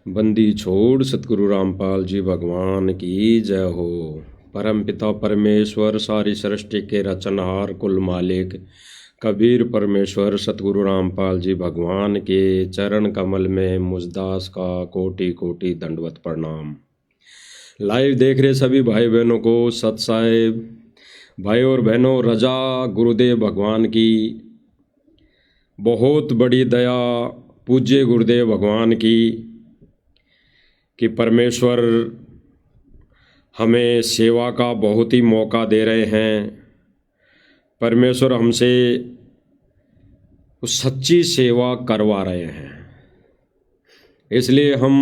बंदी छोड़ सतगुरु रामपाल जी भगवान की जय हो। परम पिता परमेश्वर सारी सृष्टि के रचनहार कुल मालिक कबीर परमेश्वर सतगुरु रामपाल जी भगवान के चरण कमल में मुजदास का कोटि कोटि दंडवत प्रणाम। लाइव देख रहे सभी भाई बहनों को सत साहेब, भाई और बहनों, रजा गुरुदेव भगवान की बहुत बड़ी दया, पूज्य गुरुदेव भगवान की कि परमेश्वर हमें सेवा का बहुत ही मौका दे रहे हैं। परमेश्वर हमसे उस सच्ची सेवा करवा रहे हैं, इसलिए हम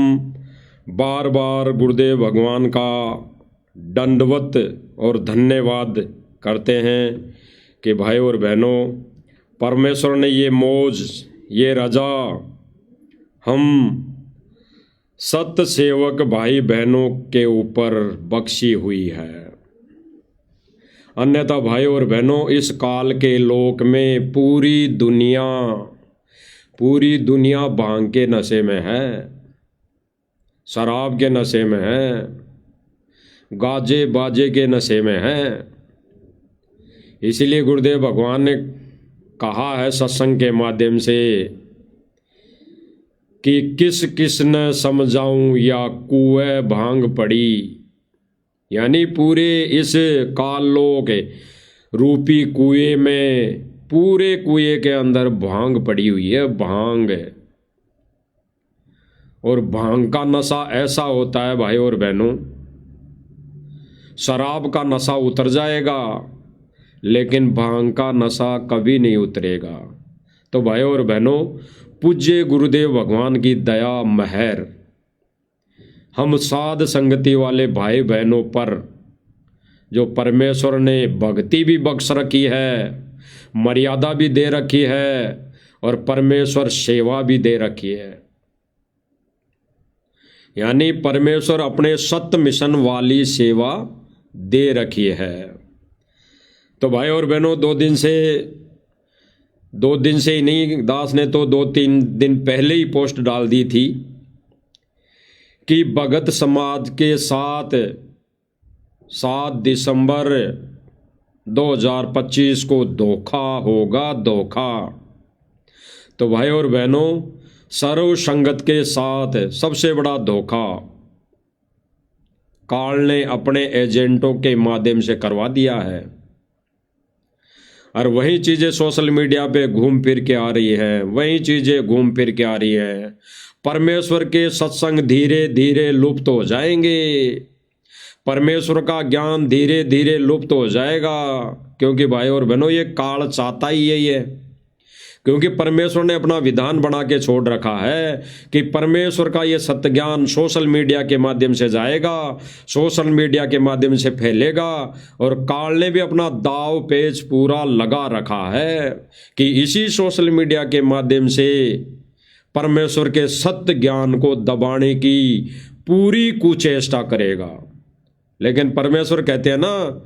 बार बार गुरुदेव भगवान का दंडवत और धन्यवाद करते हैं कि भाई और बहनों, परमेश्वर ने ये मौज, ये रजा हम सत्य सेवक भाई बहनों के ऊपर बख्शी हुई है। अन्यथा भाई और बहनों, इस काल के लोक में पूरी दुनिया भांग के नशे में है, शराब के नशे में है, गाजे बाजे के नशे में है। इसीलिए गुरुदेव भगवान ने कहा है सत्संग के माध्यम से कि किस किस न समझाऊं या कुएं भांग पड़ी, यानी पूरे इस कालोक रूपी कुएं में, पूरे कुएं के अंदर भांग पड़ी हुई है, भांग। और भांग का नशा ऐसा होता है भाई और बहनों, शराब का नशा उतर जाएगा लेकिन भांग का नशा कभी नहीं उतरेगा। तो भाई और बहनों, पूज्य गुरुदेव भगवान की दया महर हम साध संगति वाले भाई बहनों पर, जो परमेश्वर ने भक्ति भी बख्श रखी है, मर्यादा भी दे रखी है और परमेश्वर सेवा भी दे रखी है, यानी परमेश्वर अपने सत्य मिशन वाली सेवा दे रखी है। तो भाई और बहनों, दो दिन से ही नहीं, दास ने तो 2-3 दिन पहले ही पोस्ट डाल दी थी कि भगत समाज के साथ 7 दिसंबर 2025 को धोखा होगा, धोखा। तो भाई और बहनों, सर्व संगत के साथ सबसे बड़ा धोखा काल ने अपने एजेंटों के माध्यम से करवा दिया है और वही चीज़ें सोशल मीडिया पे घूम फिर के आ रही है, वही चीज़ें घूम फिर के आ रही है। परमेश्वर के सत्संग धीरे धीरे लुप्त हो जाएंगे, परमेश्वर का ज्ञान धीरे धीरे लुप्त हो जाएगा, क्योंकि भाई और बहनों, ये काल चाहता ही यही है। क्योंकि परमेश्वर ने अपना विधान बना के छोड़ रखा है कि परमेश्वर का ये सत्य ज्ञान सोशल मीडिया के माध्यम से जाएगा, सोशल मीडिया के माध्यम से फैलेगा। और काल ने भी अपना दाव पेच पूरा लगा रखा है कि इसी सोशल मीडिया के माध्यम से परमेश्वर के सत्य ज्ञान को दबाने की पूरी कुचेष्टा करेगा। लेकिन परमेश्वर कहते हैं ना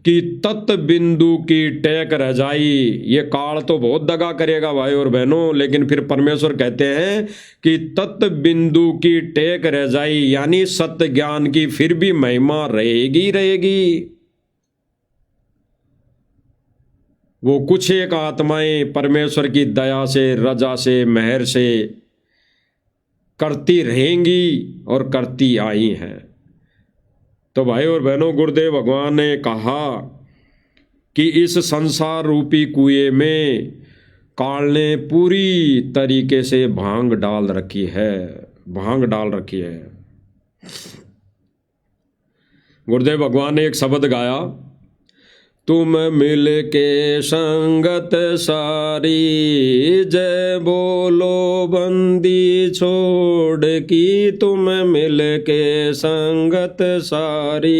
कि तत् बिंदु की टेक रह जाई। ये काल तो बहुत दगा करेगा भाई और बहनों, लेकिन फिर परमेश्वर कहते हैं कि तत् बिंदु की टेक रह जाई, यानी सत्य ज्ञान की फिर भी महिमा रहेगी। वो कुछ एक आत्माएं परमेश्वर की दया से, रजा से, मेहर से करती रहेंगी और करती आई हैं। तो भाई और बहनों, गुरुदेव भगवान ने कहा कि इस संसार रूपी कुएं में काल ने पूरी तरीके से भांग डाल रखी है, भांग डाल रखी है। गुरुदेव भगवान ने एक शब्द गाया, तुम मिल के संगत सारी, जय बोलो बंदी छोड़ की। तुम मिल के संगत सारी,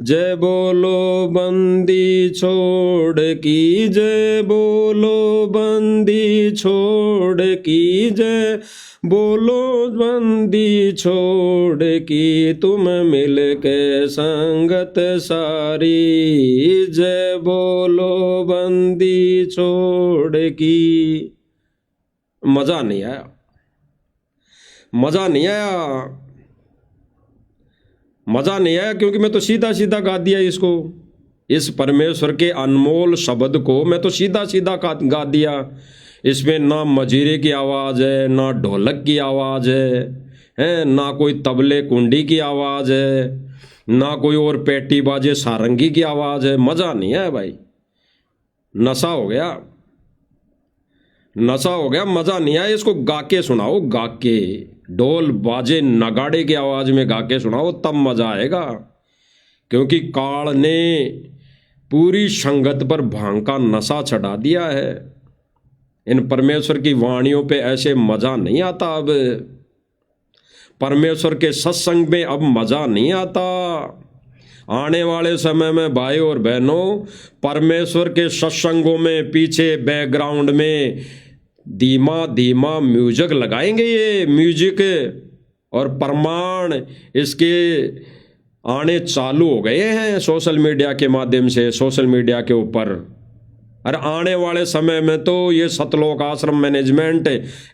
जय बोलो बंदी छोड़ की, जय बोलो बंदी छोड़ की, जय बोलो बंदी छोड़ की। तुम मिल के संगत सारी, जय बोलो बंदी छोड़ की। मजा नहीं आया। मज़ा नहीं आया, मज़ा नहीं आया, क्योंकि मैं तो सीधा सीधा गा दिया इसको, इस परमेश्वर के अनमोल शब्द को मैं तो सीधा सीधा गा दिया। इसमें ना मजीरे की आवाज़ है, ना ढोलक की आवाज़ है, ना कोई तबले कुंडी की आवाज़ है, ना कोई और पेटी बाजे सारंगी की आवाज़ है। मज़ा नहीं है भाई, नशा हो गया, नशा हो गया, मज़ा नहीं आया। इसको गा के सुनाओ, गा के, ढोल बाजे नगाड़े की आवाज़ में गा के सुनाओ, तब मज़ा आएगा। क्योंकि काल ने पूरी संगत पर भांग का नशा चढ़ा दिया है। इन परमेश्वर की वाणियों पे ऐसे मज़ा नहीं आता। अब परमेश्वर के सत्संग में अब मज़ा नहीं आता। आने वाले समय में भाई और बहनों, परमेश्वर के सत्संगों में पीछे बैकग्राउंड में धीमा धीमा म्यूजिक लगाएंगे। ये म्यूजिक और प्रमाण इसके आने चालू हो गए हैं सोशल मीडिया के माध्यम से, सोशल मीडिया के ऊपर। अरे आने वाले समय में तो ये सतलोक आश्रम मैनेजमेंट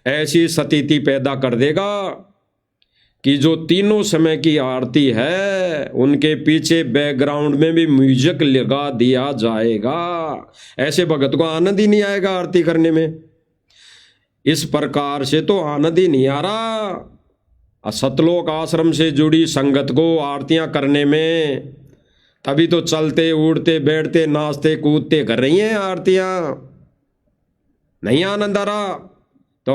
ऐसी स्थिति पैदा कर देगा कि जो तीनों समय की आरती है उनके पीछे बैकग्राउंड में भी म्यूजिक लगा दिया जाएगा। ऐसे भगत को आनंद ही नहीं आएगा आरती करने में। इस प्रकार से तो आनंद ही नहीं आ रहा सतलोक आश्रम से जुड़ी संगत को आरतियां करने में। तभी तो चलते उड़ते बैठते नाचते कूदते कर रही हैं आरतियां। नहीं आनंद आ रहा। तो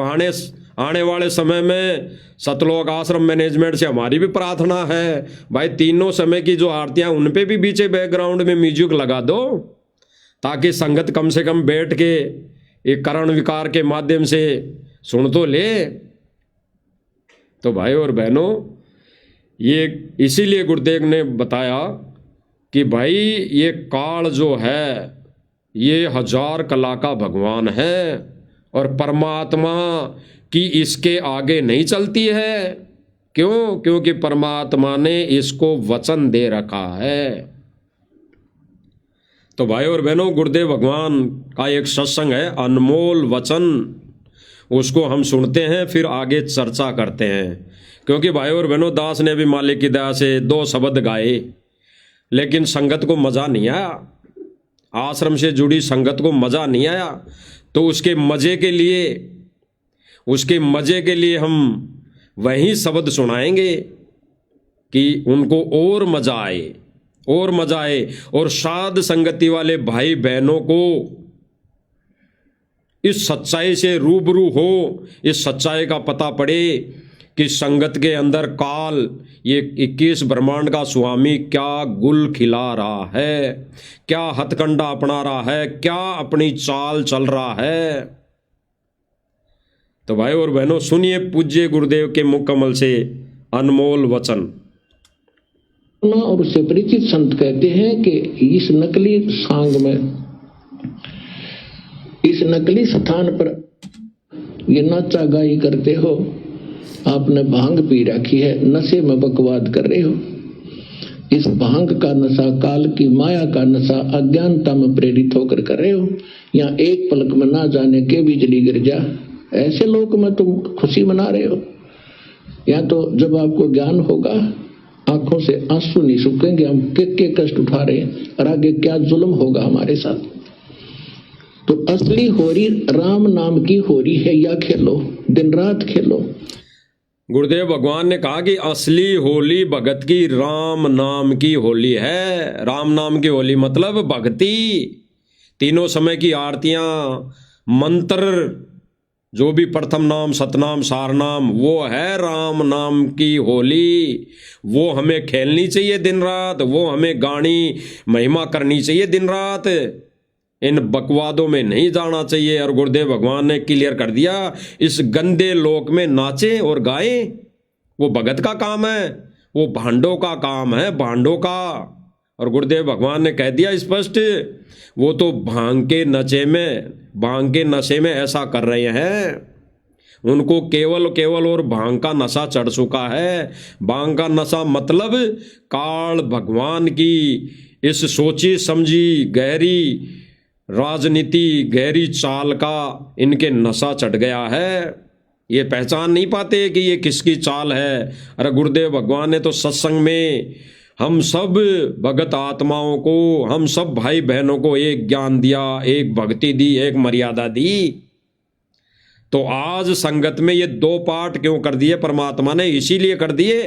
आने वाले समय में सतलोक आश्रम मैनेजमेंट से हमारी भी प्रार्थना है भाई, तीनों समय की जो आरतियां उन पे भी पीछे बैकग्राउंड में म्यूजिक लगा दो, ताकि संगत कम से कम बैठ के एक करण विकार के माध्यम से सुन तो ले। तो भाई और बहनों, ये इसीलिए गुरुदेव ने बताया कि भाई ये काल जो है ये हजार कला का भगवान है और परमात्मा की इसके आगे नहीं चलती है। क्यों? क्योंकि परमात्मा ने इसको वचन दे रखा है। तो भाई और बहनों, गुरुदेव भगवान का एक सत्संग है अनमोल वचन, उसको हम सुनते हैं फिर आगे चर्चा करते हैं। क्योंकि भाई और बहनों, दास ने भी मालिक की दया से 2 शब्द गाए, लेकिन संगत को मज़ा नहीं आया, आश्रम से जुड़ी संगत को मज़ा नहीं आया। तो उसके मज़े के लिए हम वही शब्द सुनाएंगे कि उनको और मज़ा आए, और मज़ा आए, और साध संगति वाले भाई बहनों को इस सच्चाई से रूबरू हो, इस सच्चाई का पता पड़े कि संगत के अंदर काल ये 21 ब्रह्मांड का स्वामी क्या गुल खिला रहा है, क्या हथकंडा अपना रहा है, क्या अपनी चाल चल रहा है। तो भाई और बहनों, सुनिए पूज्य गुरुदेव के मुख कमल से अनमोल वचन। और उससे परिचित संत कहते हैं कि इस नकली सांग में, इस नकली स्थान पर ये नाचा गाई करते हो, आपने भांग पी रखी है, नशे में बकवाद कर रहे हो। इस भांग का नशा, काल की माया का नशा अज्ञानता में प्रेरित होकर कर रहे हो। यहाँ एक पलक में ना जाने के बिजली गिर जा, ऐसे लोग में तुम खुशी मना रहे हो। या तो जब आपको ज्ञान होगा आंखों से आंसू नहीं सूखेंगे, हम के कष्ट उठा रहे हैं और आगे क्या जुल्म होगा हमारे साथ। तो असली होरी राम नाम की होरी है, या खेलो, दिन रात खेलो। गुरुदेव भगवान ने कहा कि असली होली भगत की राम नाम की होली है। राम नाम की होली मतलब भक्ति, तीनों समय की आरतियां, मंत्र, जो भी प्रथम नाम, सतनाम, सारनाम, वो है राम नाम की होली। वो हमें खेलनी चाहिए दिन रात, वो हमें गानी महिमा करनी चाहिए दिन रात, इन बकवादों में नहीं जाना चाहिए। और गुरुदेव भगवान ने क्लियर कर दिया, इस गंदे लोक में नाचें और गाएं वो भगत का काम है, वो भांडों का काम है, भांडों का। और गुरुदेव भगवान ने कह दिया स्पष्ट, वो तो भांग के नशे में ऐसा कर रहे हैं, उनको केवल और भांग का नशा चढ़ चुका है। भांग का नशा मतलब काल भगवान की इस सोची समझी गहरी राजनीति, गहरी चाल का इनके नशा चढ़ गया है। ये पहचान नहीं पाते कि ये किसकी चाल है। अरे गुरुदेव भगवान ने तो सत्संग में हम सब भगत आत्माओं को, हम सब भाई बहनों को एक ज्ञान दिया, एक भक्ति दी, एक मर्यादा दी। तो आज संगत में ये 2 पाठ क्यों कर दिए परमात्मा ने? इसीलिए कर दिए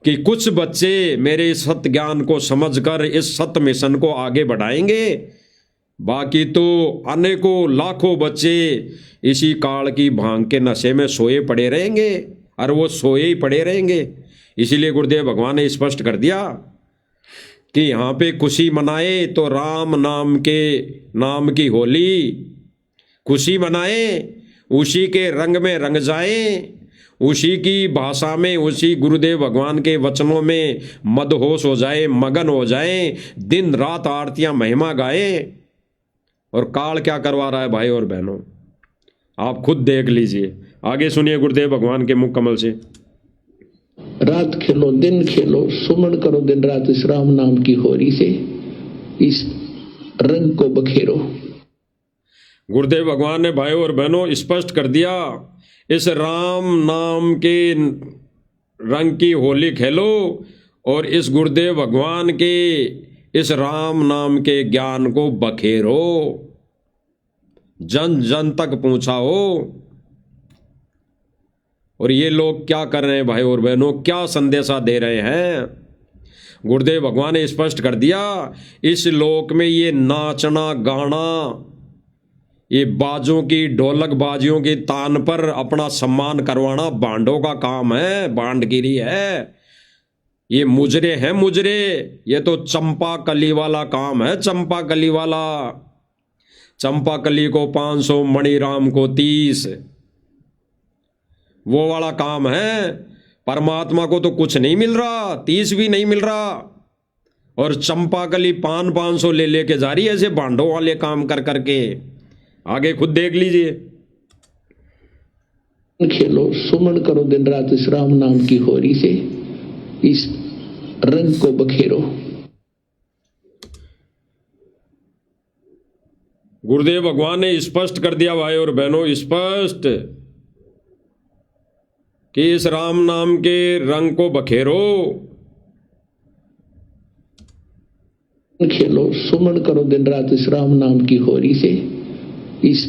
कि कुछ बच्चे मेरे सत्य ज्ञान को समझकर इस सत्य मिशन को आगे बढ़ाएंगे, बाकी तो अनेकों लाखों बच्चे इसी काल की भांग के नशे में सोए पड़े रहेंगे, और वो सोए ही पड़े रहेंगे। इसीलिए गुरुदेव भगवान ने स्पष्ट कर दिया कि यहाँ पे खुशी मनाए तो राम नाम की होली, खुशी मनाए, उसी के रंग में रंग जाए, उसी की भाषा में, उसी गुरुदेव भगवान के वचनों में मदहोश हो जाए, मगन हो जाए, दिन रात आरतियां महिमा गाए। और काल क्या करवा रहा है भाई और बहनों, आप खुद देख लीजिए। आगे सुनिए गुरुदेव भगवान के मुख कमल से। रात खेलो दिन खेलो, सुमन करो दिन रात इस राम नाम की होरी से, इस रंग को बखेरो। गुरुदेव भगवान ने भाई और बहनों स्पष्ट कर दिया, इस राम नाम के रंग की होली खेलो और इस गुरुदेव भगवान के इस राम नाम के ज्ञान को बखेरो, जन जन तक पहुंचाओ। और ये लोग क्या कर रहे हैं भाई और बहनों, क्या संदेशा दे रहे हैं? गुरुदेव भगवान ने स्पष्ट कर दिया, इस लोक में ये नाचना गाना, ये बाजों की, ढोलक बाजियों की तान पर अपना सम्मान करवाना बांडों का काम है, बांडगिरी है। ये मुजरे हैं मुजरे, ये तो चंपा कली वाला काम है, चंपा कली वाला। चंपा कली को 500, मणिराम को 30, वो वाला काम है। परमात्मा को तो कुछ नहीं मिल रहा, 30 भी नहीं मिल रहा, और चंपा कली 500 ले लेके जा रही है ऐसे बांडों वाले काम कर करके। आगे खुद देख लीजिए। खेलो सुमन करो दिन रात इस राम नाम की होरी से, इस रंग को बखेरो। गुरुदेव भगवान ने स्पष्ट कर दिया भाई और बहनों, स्पष्ट कि इस राम नाम के रंग को बखेरो। खेलो सुमन करो दिन रात इस राम नाम की होरी से, इस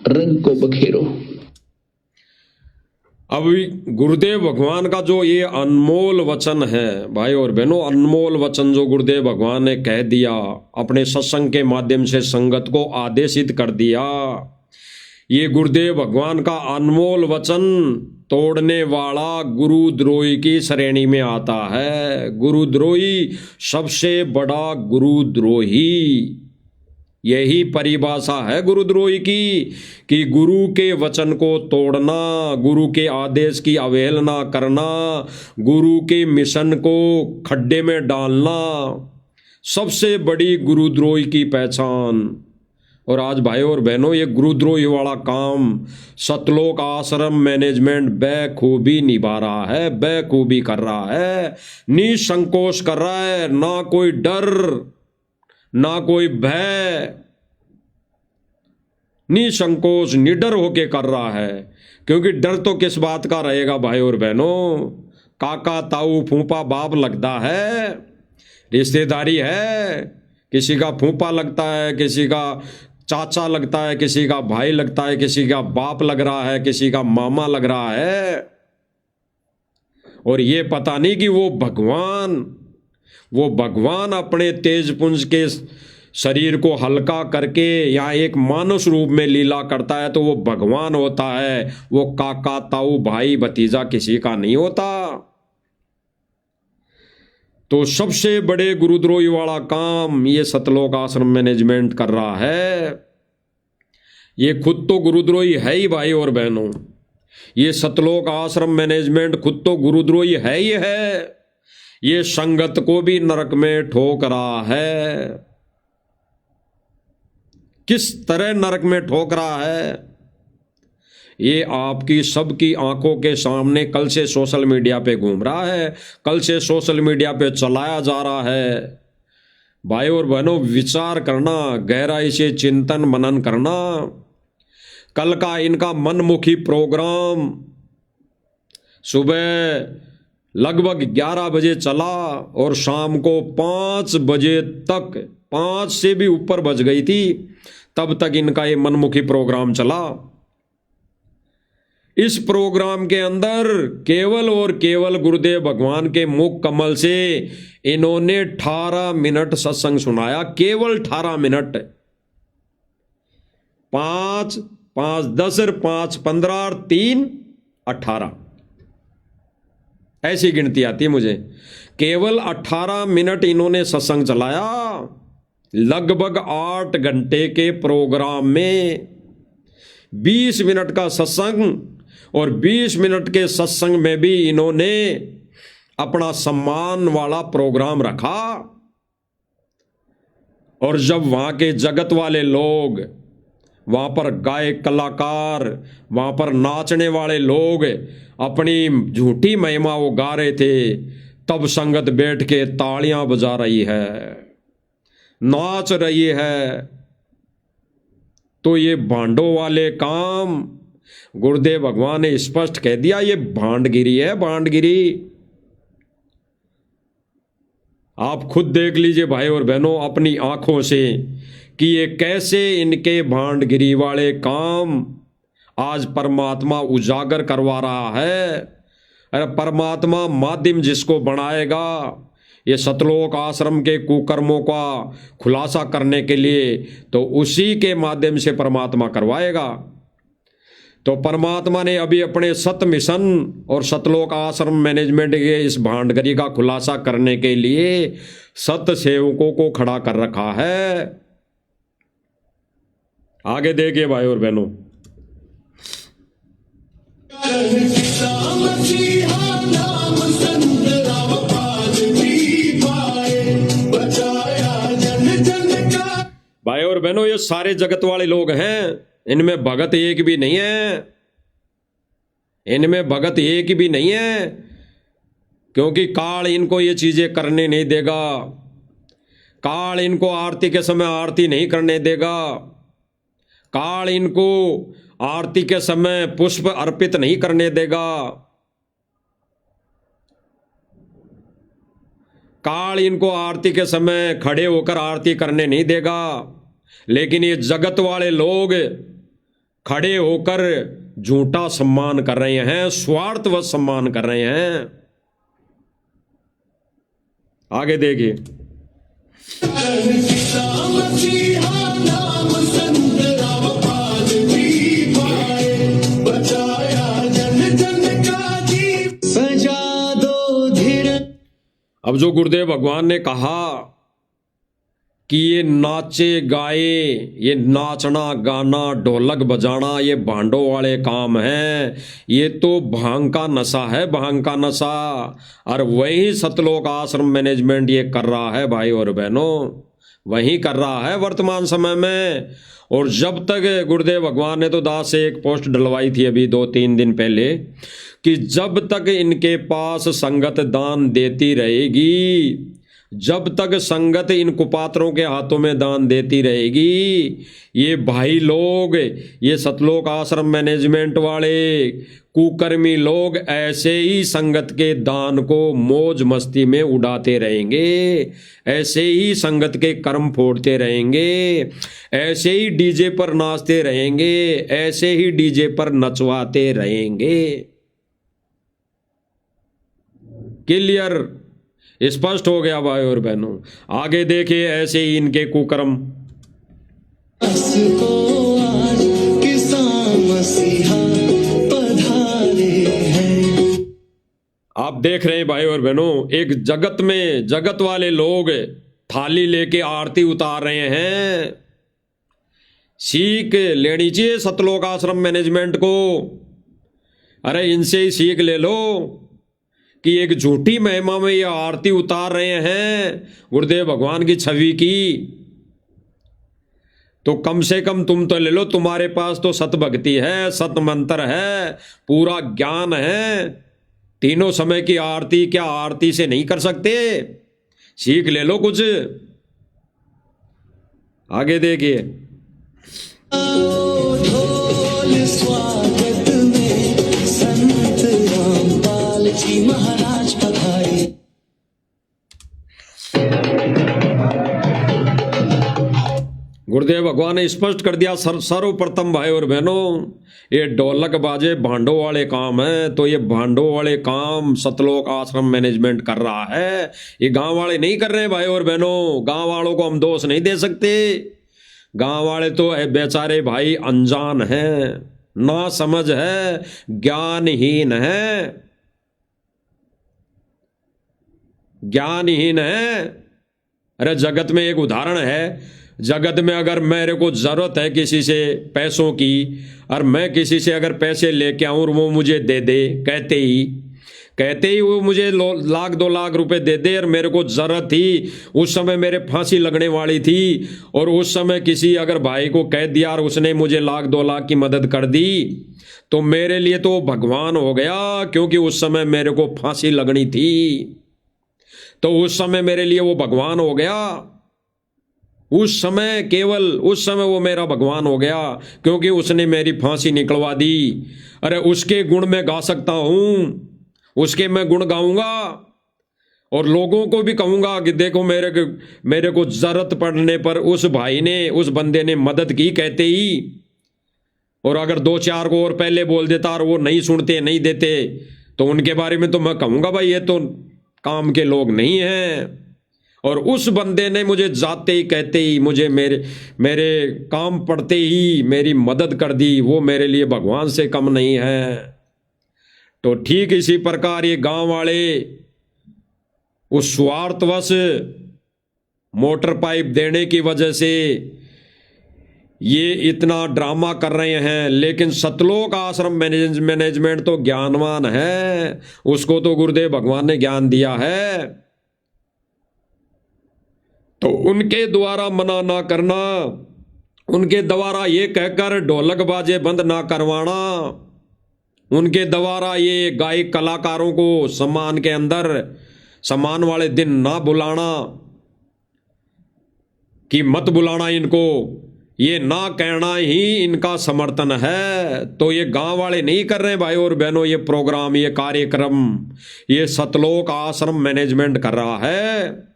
रंग को बखेरो। अब गुरुदेव भगवान का जो ये अनमोल वचन है भाई और बहनों, अनमोल वचन जो गुरुदेव भगवान ने कह दिया, अपने सत्संग के माध्यम से संगत को आदेशित कर दिया, ये गुरुदेव भगवान का अनमोल वचन तोड़ने वाला गुरुद्रोही की श्रेणी में आता है। गुरुद्रोही, सबसे बड़ा गुरुद्रोही, यही परिभाषा है गुरुद्रोही की, कि गुरु के वचन को तोड़ना, गुरु के आदेश की अवहेलना करना, गुरु के मिशन को खड्डे में डालना, सबसे बड़ी गुरुद्रोही की पहचान। और आज भाई और बहनों, ये गुरुद्रोही वाला काम सतलोक आश्रम मैनेजमेंट बखूबी निभा रहा है, बखूबी कर रहा है, निसंकोच कर रहा है, ना कोई डर ना कोई भय, निसंकोच निडर होके कर रहा है। क्योंकि डर तो किस बात का रहेगा भाई और बहनों, काका ताऊ फूफा बाप लगता है, रिश्तेदारी है, किसी का फूफा लगता है, किसी का चाचा लगता है, किसी का भाई लगता है, किसी का बाप लग रहा है, किसी का मामा लग रहा है। और ये पता नहीं कि वो भगवान अपने तेजपुंज के शरीर को हल्का करके या एक मानुष रूप में लीला करता है तो वो भगवान होता है, वो काका ताऊ भाई भतीजा किसी का नहीं होता। तो सबसे बड़े गुरुद्रोही वाला काम ये सतलोक आश्रम मैनेजमेंट कर रहा है। ये खुद तो गुरुद्रोही है ही भाई और बहनों, ये सतलोक आश्रम मैनेजमेंट खुद तो गुरुद्रोही है ही है। ये संगत को भी नरक में ठोक रहा है। किस तरह नरक में ठोक रहा है, ये आपकी सबकी आंखों के सामने कल से सोशल मीडिया पे घूम रहा है, कल से सोशल मीडिया पे चलाया जा रहा है। भाई और बहनों, विचार करना, गहराई से चिंतन मनन करना। कल का इनका मनमुखी प्रोग्राम सुबह लगभग 11 बजे चला और शाम को 5 बजे तक, 5 से भी ऊपर बज गई थी, तब तक इनका ये मनमुखी प्रोग्राम चला। इस प्रोग्राम के अंदर केवल और केवल गुरुदेव भगवान के मुख कमल से इन्होंने 18 मिनट सत्संग सुनाया, केवल 18 मिनट। 5, 5, 10, 5, 15 और 3, 18, ऐसी गिनती आती है मुझे। केवल 18 मिनट इन्होंने सत्संग चलाया। लगभग 8 घंटे के प्रोग्राम में 20 मिनट का सत्संग, और 20 मिनट के सत्संग में भी इन्होंने अपना सम्मान वाला प्रोग्राम रखा। और जब वहां के जगत वाले लोग, वहां पर गायक कलाकार, वहां पर नाचने वाले लोग अपनी झूठी महिमा वो गा रहे थे, तब संगत बैठ के तालियां बजा रही है, नाच रही है। तो ये भांडों वाले काम गुरुदेव भगवान ने स्पष्ट कह दिया, ये भांडगिरी है, भांडगिरी। आप खुद देख लीजिए भाई और बहनों अपनी आंखों से कि ये कैसे इनके भांडगिरी वाले काम आज परमात्मा उजागर करवा रहा है। अरे परमात्मा माध्यम जिसको बनाएगा, ये सतलोक आश्रम के कुकर्मों का खुलासा करने के लिए, तो उसी के माध्यम से परमात्मा करवाएगा। तो परमात्मा ने अभी अपने सत मिशन और सतलोक आश्रम मैनेजमेंट के इस भांडगिरी का खुलासा करने के लिए सत सेवकों को खड़ा कर रखा है। आगे देखिए भाई और बहनों, भाई और बहनों, ये सारे जगत वाले लोग हैं, इनमें भगत एक भी नहीं है, इनमें भगत एक भी नहीं है, क्योंकि काल इनको ये चीजें करने नहीं देगा। काल इनको आरती के समय आरती नहीं करने देगा। काल इनको आरती के समय पुष्प अर्पित नहीं करने देगा। काल इनको आरती के समय खड़े होकर आरती करने नहीं देगा। लेकिन ये जगत वाले लोग खड़े होकर झूठा सम्मान कर रहे हैं, स्वार्थवश सम्मान कर रहे हैं। आगे देखिए, अब जो गुरुदेव भगवान ने कहा कि ये नाचे गाए, ये नाचना गाना ढोलक बजाना ये भांडों वाले काम हैं, ये तो भांग का नशा है, भांग का नशा। और वही सतलोक आश्रम मैनेजमेंट ये कर रहा है भाई और बहनों, वही कर रहा है वर्तमान समय में। और जब तक गुरुदेव भगवान ने तो दास से एक पोस्ट डलवाई थी अभी 2-3 दिन पहले कि जब तक इनके पास संगत दान देती रहेगी, जब तक संगत इन कुपात्रों के हाथों में दान देती रहेगी, ये भाई लोग, ये सतलोक आश्रम मैनेजमेंट वाले कुकर्मी लोग ऐसे ही संगत के दान को मौज मस्ती में उड़ाते रहेंगे, ऐसे ही संगत के कर्म फोड़ते रहेंगे, ऐसे ही डीजे पर नाचते रहेंगे, ऐसे ही डीजे पर नचवाते रहेंगे। क्लियर, स्पष्ट हो गया भाई और बहनों। आगे देखिए ऐसे ही इनके कुकर्म। आप देख रहे हैं भाई और बहनों, एक जगत में जगत वाले लोग थाली लेके आरती उतार रहे हैं। सीख लेनी चाहिए सतलोक आश्रम मैनेजमेंट को। अरे इनसे ही सीख ले लो कि एक झूठी महिमा में ये आरती उतार रहे हैं गुरुदेव भगवान की छवि की, तो कम से कम तुम तो ले लो, तुम्हारे पास तो सत भक्ति है, सत मंत्र है, पूरा ज्ञान है, तीनों समय की आरती क्या आरती से नहीं कर सकते? सीख ले लो कुछ। आगे देखिए, गुरुदेव भगवान ने स्पष्ट कर दिया, सर्वप्रथम भाई और बहनों, ये ढोलक बाजे भांडों वाले काम है, तो ये भांडों वाले काम सतलोक आश्रम मैनेजमेंट कर रहा है, ये गांव वाले नहीं कर रहे हैं भाई और बहनों। गांव वालों को हम दोष नहीं दे सकते, गांव वाले तो बेचारे भाई अनजान हैं, ना समझ है, ज्ञानहीन है, ज्ञानहीन है। अरे जगत में एक उदाहरण है, जगत में अगर मेरे को जरूरत है किसी से पैसों की, और मैं किसी से अगर पैसे लेके आऊं और वो मुझे दे दे, कहते ही वो मुझे लाख 2 लाख रुपए दे दे, और मेरे को जरूरत थी, उस समय मेरे फांसी लगने वाली थी, और उस समय किसी अगर भाई को कह दिया और उसने मुझे लाख 2 लाख की मदद कर दी, तो मेरे लिए तो भगवान हो गया, क्योंकि उस समय मेरे को फांसी लगनी थी, तो उस समय मेरे लिए वो भगवान हो गया। उस समय, केवल उस समय वो मेरा भगवान हो गया, क्योंकि उसने मेरी फांसी निकलवा दी। अरे उसके गुण मैं गा सकता हूं, उसके मैं गुण गाऊंगा, और लोगों को भी कहूंगा कि देखो मेरे को जरूरत पड़ने पर उस भाई ने, उस बंदे ने मदद की कहते ही। और अगर 2-4 को और पहले बोल देता और वो नहीं सुनते, नहीं देते, तो उनके बारे में तो मैं कहूंगा भाई ये तो काम के लोग नहीं हैं। और उस बंदे ने मुझे जाते ही कहते ही, मुझे मेरे काम पड़ते ही मेरी मदद कर दी, वो मेरे लिए भगवान से कम नहीं है। तो ठीक इसी प्रकार ये गांव वाले उस स्वार्थवश मोटर पाइप देने की वजह से ये इतना ड्रामा कर रहे हैं, लेकिन सतलोक आश्रम मैनेजमेंट तो ज्ञानवान है, उसको तो गुरुदेव भगवान ने ज्ञान दिया है। तो उनके द्वारा मना ना करना, उनके द्वारा ये कहकर ढोलक बाजे बंद ना करवाना, उनके द्वारा ये गायक कलाकारों को सम्मान के अंदर, सम्मान वाले दिन ना बुलाना, कि मत बुलाना इनको, ये ना कहना ही इनका समर्थन है। तो ये गांव वाले नहीं कर रहे भाई और बहनों, ये प्रोग्राम, ये कार्यक्रम, ये सतलोक आश्रम मैनेजमेंट कर रहा है।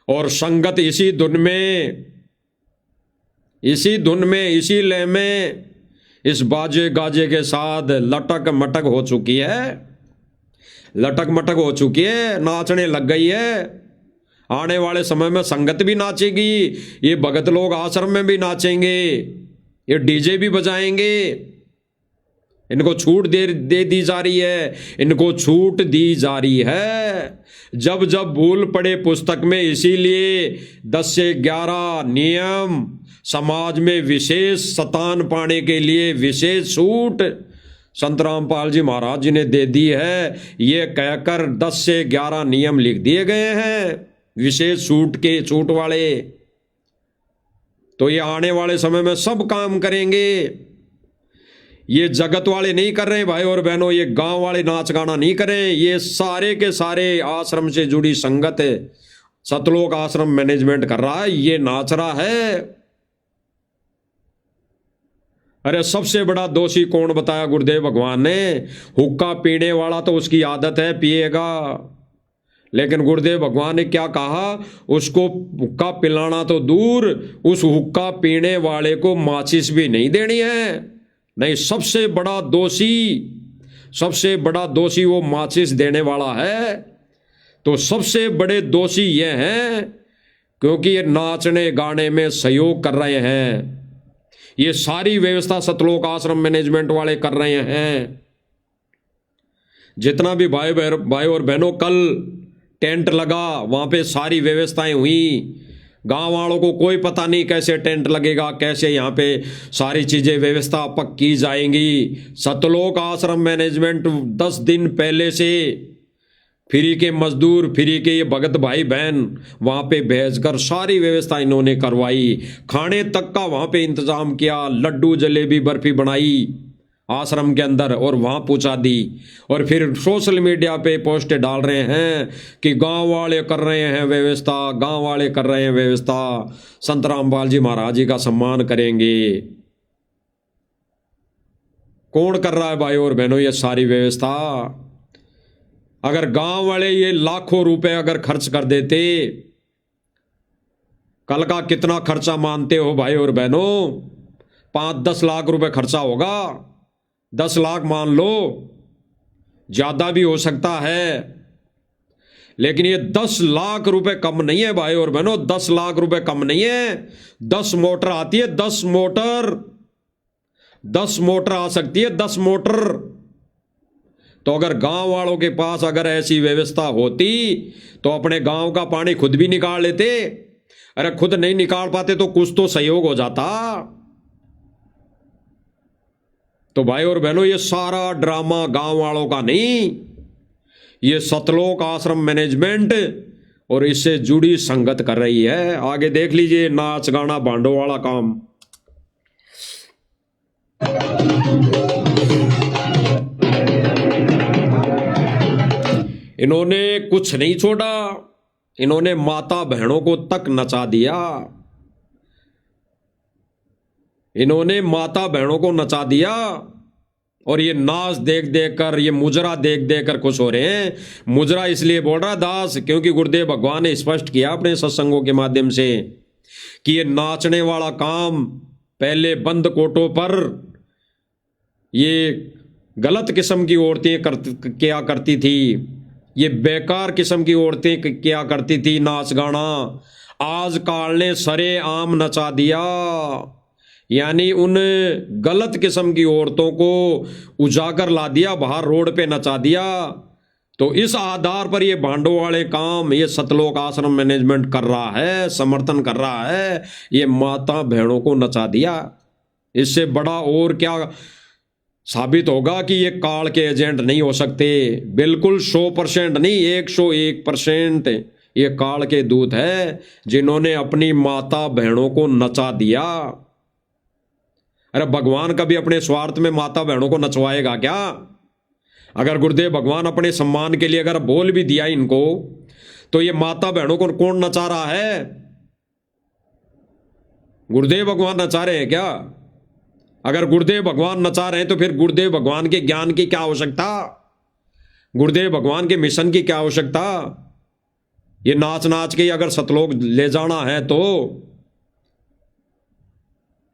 और संगत इसी धुन में, इसी लय में, इस बाजे गाजे के साथ लटक मटक हो चुकी है, लटक मटक हो चुकी है, नाचने लग गई है। आने वाले समय में संगत भी नाचेगी, ये भगत लोग आश्रम में भी नाचेंगे, ये डीजे भी बजाएंगे। इनको छूट दे दी जा रही है, इनको छूट दी जा रही है। जब जब भूल पड़े पुस्तक में, इसीलिए 10 से 11 नियम समाज में विशेष स्थान पाने के लिए विशेष छूट संत रामपाल जी महाराज जी ने दे दी है। ये कहकर 10 से 11 नियम लिख दिए गए हैं विशेष छूट वाले। तो ये आने वाले समय में सब काम करेंगे। ये जगत वाले नहीं कर रहे भाई और बहनों, ये गांव वाले नाच गाना नहीं करें, ये सारे के सारे आश्रम से जुड़ी संगत है, सतलोक आश्रम मैनेजमेंट कर रहा है, ये नाच रहा है। अरे सबसे बड़ा दोषी कौन बताया गुरुदेव भगवान ने? हुक्का पीने वाला तो उसकी आदत है, पिएगा, लेकिन गुरुदेव भगवान ने क्या कहा? उसको हुक्का पिलाना तो दूर, उस हुक्का पीने वाले को माचिस भी नहीं देनी है। नहीं, सबसे बड़ा दोषी वो माचिस देने वाला है। तो सबसे बड़े दोषी ये हैं क्योंकि ये नाचने गाने में सहयोग कर रहे हैं। ये सारी व्यवस्था सतलोक आश्रम मैनेजमेंट वाले कर रहे हैं। जितना भी भाई और बहनों कल टेंट लगा, वहां पे सारी व्यवस्थाएं हुई। गांव वालों को कोई पता नहीं कैसे टेंट लगेगा, कैसे यहाँ पे सारी चीजें व्यवस्था पक्की जाएंगी। सतलोक आश्रम मैनेजमेंट 10 दिन पहले से फ्री के मजदूर, फ्री के ये भगत भाई बहन वहाँ पे भेजकर सारी व्यवस्था इन्होंने करवाई। खाने तक का वहाँ पे इंतजाम किया, लड्डू जलेबी बर्फी बनाई आश्रम के अंदर और वहाँ पहुँचा दी। और फिर सोशल मीडिया पे पोस्ट डाल रहे हैं कि गांव वाले कर रहे हैं व्यवस्था, गांव वाले कर रहे हैं व्यवस्था, संत रामपाल जी महाराज जी का सम्मान करेंगे। कौन कर रहा है भाई और बहनों ये सारी व्यवस्था? अगर गांव वाले ये लाखों रुपए अगर खर्च कर देते कल का कितना खर्चा मानते हो भाई और बहनों? 5-10 लाख रुपए खर्चा होगा, 10 लाख मान लो, ज्यादा भी हो सकता है, लेकिन ये 10 लाख रुपए कम नहीं है भाई और बहनों, 10 लाख रुपए कम नहीं है। 10 मोटर आती है, 10 मोटर, 10 मोटर आ सकती है, 10 मोटर। तो अगर गांव वालों के पास अगर ऐसी व्यवस्था होती तो अपने गांव का पानी खुद भी निकाल लेते। अरे खुद नहीं निकाल पाते तो कुछ तो सहयोग हो जाता। तो भाई और बहनों, ये सारा ड्रामा गांव वालों का नहीं, ये सतलोक आश्रम मैनेजमेंट और इससे जुड़ी संगत कर रही है। आगे देख लीजिए, नाच गाना भांडो वाला काम। इन्होंने कुछ नहीं छोड़ा, इन्होंने माता बहनों को तक नचा दिया। इन्होंने माता बहनों को नचा दिया और ये नाच देख देख कर, ये मुजरा देख देख कर खुश हो रहे हैं। मुजरा इसलिए बोल रहा दास क्योंकि गुरुदेव भगवान ने स्पष्ट किया अपने सत्संगों के माध्यम से कि ये नाचने वाला काम पहले बंद कोटों पर ये गलत किस्म की औरतें क्या करती थी, ये बेकार किस्म की औरतें क्या करती थी नाच गाना। आज काल ने सरे आम नचा दिया, यानी उन गलत किस्म की औरतों को उजागर ला दिया, बाहर रोड पे नचा दिया। तो इस आधार पर ये भांडो वाले काम ये सतलोक आश्रम मैनेजमेंट कर रहा है, समर्थन कर रहा है। ये माता बहनों को नचा दिया। इससे बड़ा और क्या साबित होगा कि ये काल के एजेंट नहीं हो सकते। बिल्कुल 100% नहीं, 101% ये काल के दूत है जिन्होंने अपनी माता बहनों को नचा दिया। अरे भगवान कभी अपने स्वार्थ में माता बहनों को नचवाएगा क्या? अगर गुरुदेव भगवान अपने सम्मान के लिए अगर बोल भी दिया इनको, तो ये माता बहनों को कौन नचा रहा है? गुरुदेव भगवान नचा रहे हैं क्या? अगर गुरुदेव भगवान नचा रहे हैं तो फिर गुरुदेव भगवान के ज्ञान की क्या आवश्यकता, गुरुदेव भगवान के मिशन की क्या आवश्यकता? ये नाच नाच के अगर सतलोक ले जाना है तो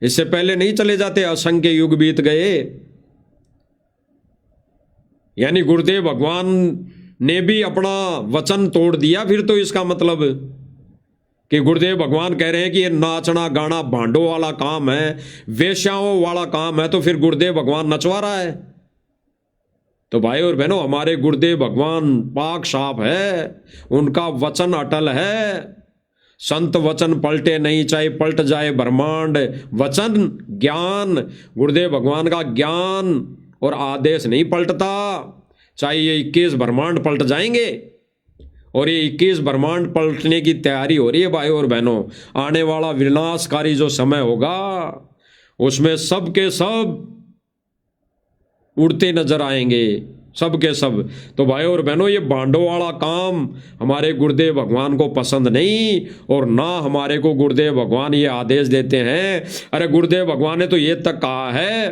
इससे पहले नहीं चले जाते? असंख्य युग बीत गए। यानी गुरुदेव भगवान ने भी अपना वचन तोड़ दिया फिर तो इसका मतलब कि गुरुदेव भगवान कह रहे हैं कि ये नाचना गाना भांडो वाला काम है, वेश्याओं वाला काम है, तो फिर गुरुदेव भगवान नचवा रहा है। तो भाई और बहनों, हमारे गुरुदेव भगवान पाक साफ है, उनका वचन अटल है। संत वचन पलटे नहीं, चाहे पलट जाए ब्रह्मांड। वचन ज्ञान, गुरुदेव भगवान का ज्ञान और आदेश नहीं पलटता, चाहे ये 21 ब्रह्मांड पलट जाएंगे। और ये 21 ब्रह्मांड पलटने की तैयारी हो रही है भाई और बहनों। आने वाला विनाशकारी जो समय होगा उसमें सब के सब उड़ते नजर आएंगे, सब के सब। तो भाई और बहनों, ये भांडो वाला काम हमारे गुरुदेव भगवान को पसंद नहीं, और ना हमारे को गुरुदेव भगवान ये आदेश देते हैं। अरे गुरुदेव भगवान ने तो ये तक कहा है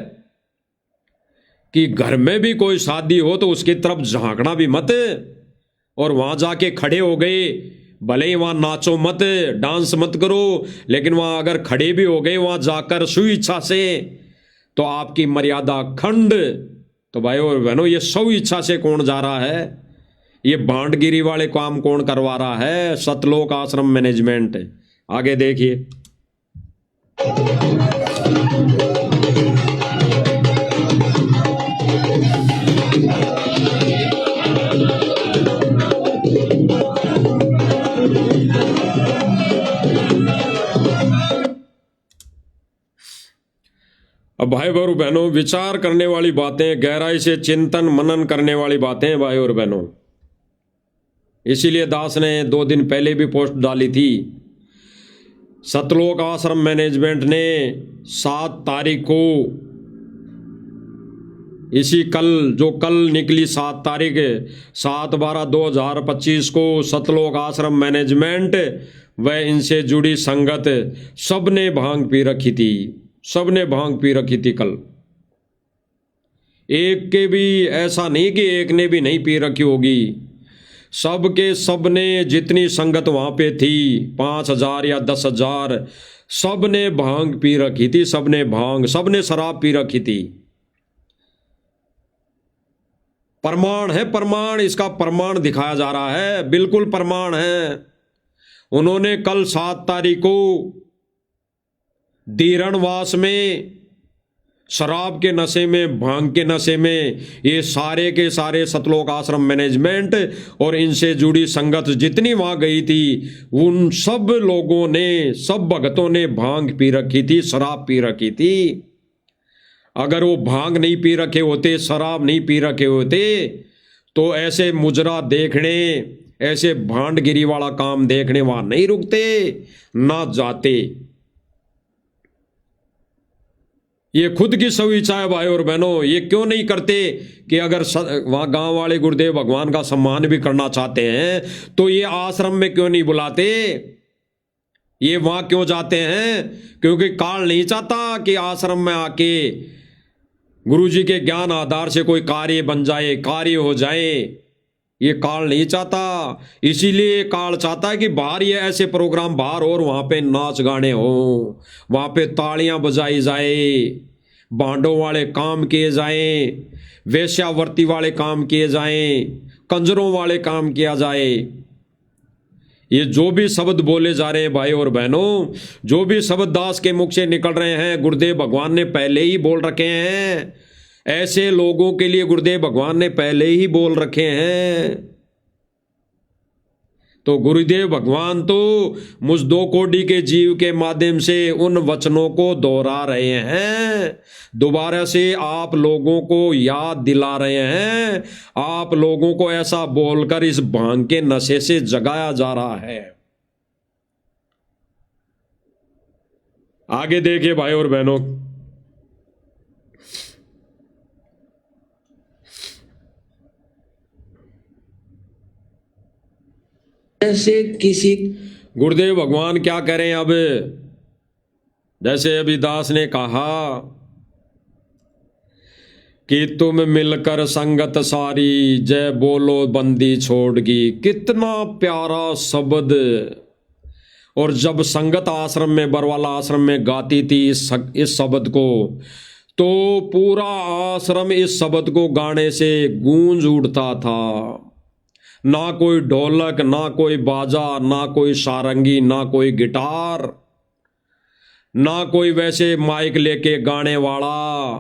कि घर में भी कोई शादी हो तो उसकी तरफ झांकना भी मत, और वहां जाके खड़े हो गए, भले ही वहां नाचो मत, डांस मत करो, लेकिन वहां अगर खड़े भी हो गए वहां जाकर स्वेच्छा से, तो आपकी मर्यादा खंड। तो भाई और बहनों, ये स्वेच्छा से कौन जा रहा है? ये भांडगिरी वाले काम कौन करवा रहा है? सतलोक आश्रम मैनेजमेंट। आगे देखिए। अब भाई और बहनों, विचार करने वाली बातें, गहराई से चिंतन मनन करने वाली बातें हैं भाई और बहनों। इसीलिए दास ने 2 दिन पहले भी पोस्ट डाली थी। सतलोक आश्रम मैनेजमेंट ने 7 तारीख को, इसी कल निकली 7 तारीख 7/12/2025 को सतलोक आश्रम मैनेजमेंट व इनसे जुड़ी संगत सबने भांग पी रखी थी, सबने भांग पी रखी थी कल। एक के भी ऐसा नहीं कि एक ने भी नहीं पी रखी होगी, सबके सब ने जितनी संगत वहां पे थी 5,000 या 10,000, सब ने भांग पी रखी थी, सबने भांग, सबने शराब पी रखी थी। प्रमाण है, प्रमाण, इसका प्रमाण दिखाया जा रहा है, बिल्कुल प्रमाण है। उन्होंने कल 7 तारीख को दीरणवास में शराब के नशे में, भांग के नशे में, ये सारे के सारे सतलोक आश्रम मैनेजमेंट और इनसे जुड़ी संगत जितनी वहां गई थी, उन सब लोगों ने, सब भगतों ने भांग पी रखी थी, शराब पी रखी थी। अगर वो भांग नहीं पी रखे होते, शराब नहीं पी रखे होते, तो ऐसे मुजरा देखने, ऐसे भांडगिरी वाला काम देखने वहां नहीं रुकते, ना जाते। ये खुद की स्वेच्छा है भाई और बहनों। ये क्यों नहीं करते कि अगर वहां गांव वाले गुरुदेव भगवान का सम्मान भी करना चाहते हैं तो ये आश्रम में क्यों नहीं बुलाते, ये वहां क्यों जाते हैं? क्योंकि काल नहीं चाहता कि आश्रम में आके गुरुजी के ज्ञान आधार से कोई कार्य बन जाए, कार्य हो जाए, ये काल नहीं चाहता। इसीलिए काल चाहता है कि बाहर ये ऐसे प्रोग्राम बाहर और वहां पे नाच गाने हो, वहां पे तालियां बजाई जाए, बांडों वाले काम किए जाएं, वेश्यावर्ती वाले काम किए जाएं, कंजरों वाले काम किया जाए। ये जो भी शब्द बोले जा रहे हैं भाई और बहनों, जो भी शब्द दास के मुख से निकल रहे हैं, गुरुदेव भगवान ने पहले ही बोल रखे हैं। ऐसे लोगों के लिए गुरुदेव भगवान ने पहले ही बोल रखे हैं। तो गुरुदेव भगवान तो मुझ 2 कोटि के जीव के माध्यम से उन वचनों को दोहरा रहे हैं, दोबारा से आप लोगों को याद दिला रहे हैं, आप लोगों को ऐसा बोलकर इस भांग के नशे से जगाया जा रहा है। आगे देखिए भाई और बहनों, जैसे किसी गुरुदेव भगवान क्या करें अब? जैसे अभी दास ने कहा कि तुम मिलकर संगत सारी, जय बोलो बंदी छोड़गी। कितना प्यारा शब्द। और जब संगत आश्रम में, बरवाला आश्रम में गाती थी इस शब्द को, तो पूरा आश्रम इस शब्द को गाने से गूंज उठता था। ना कोई ढोलक, ना कोई बाजा, ना कोई सारंगी, ना कोई गिटार, ना कोई वैसे माइक लेके गाने वाला,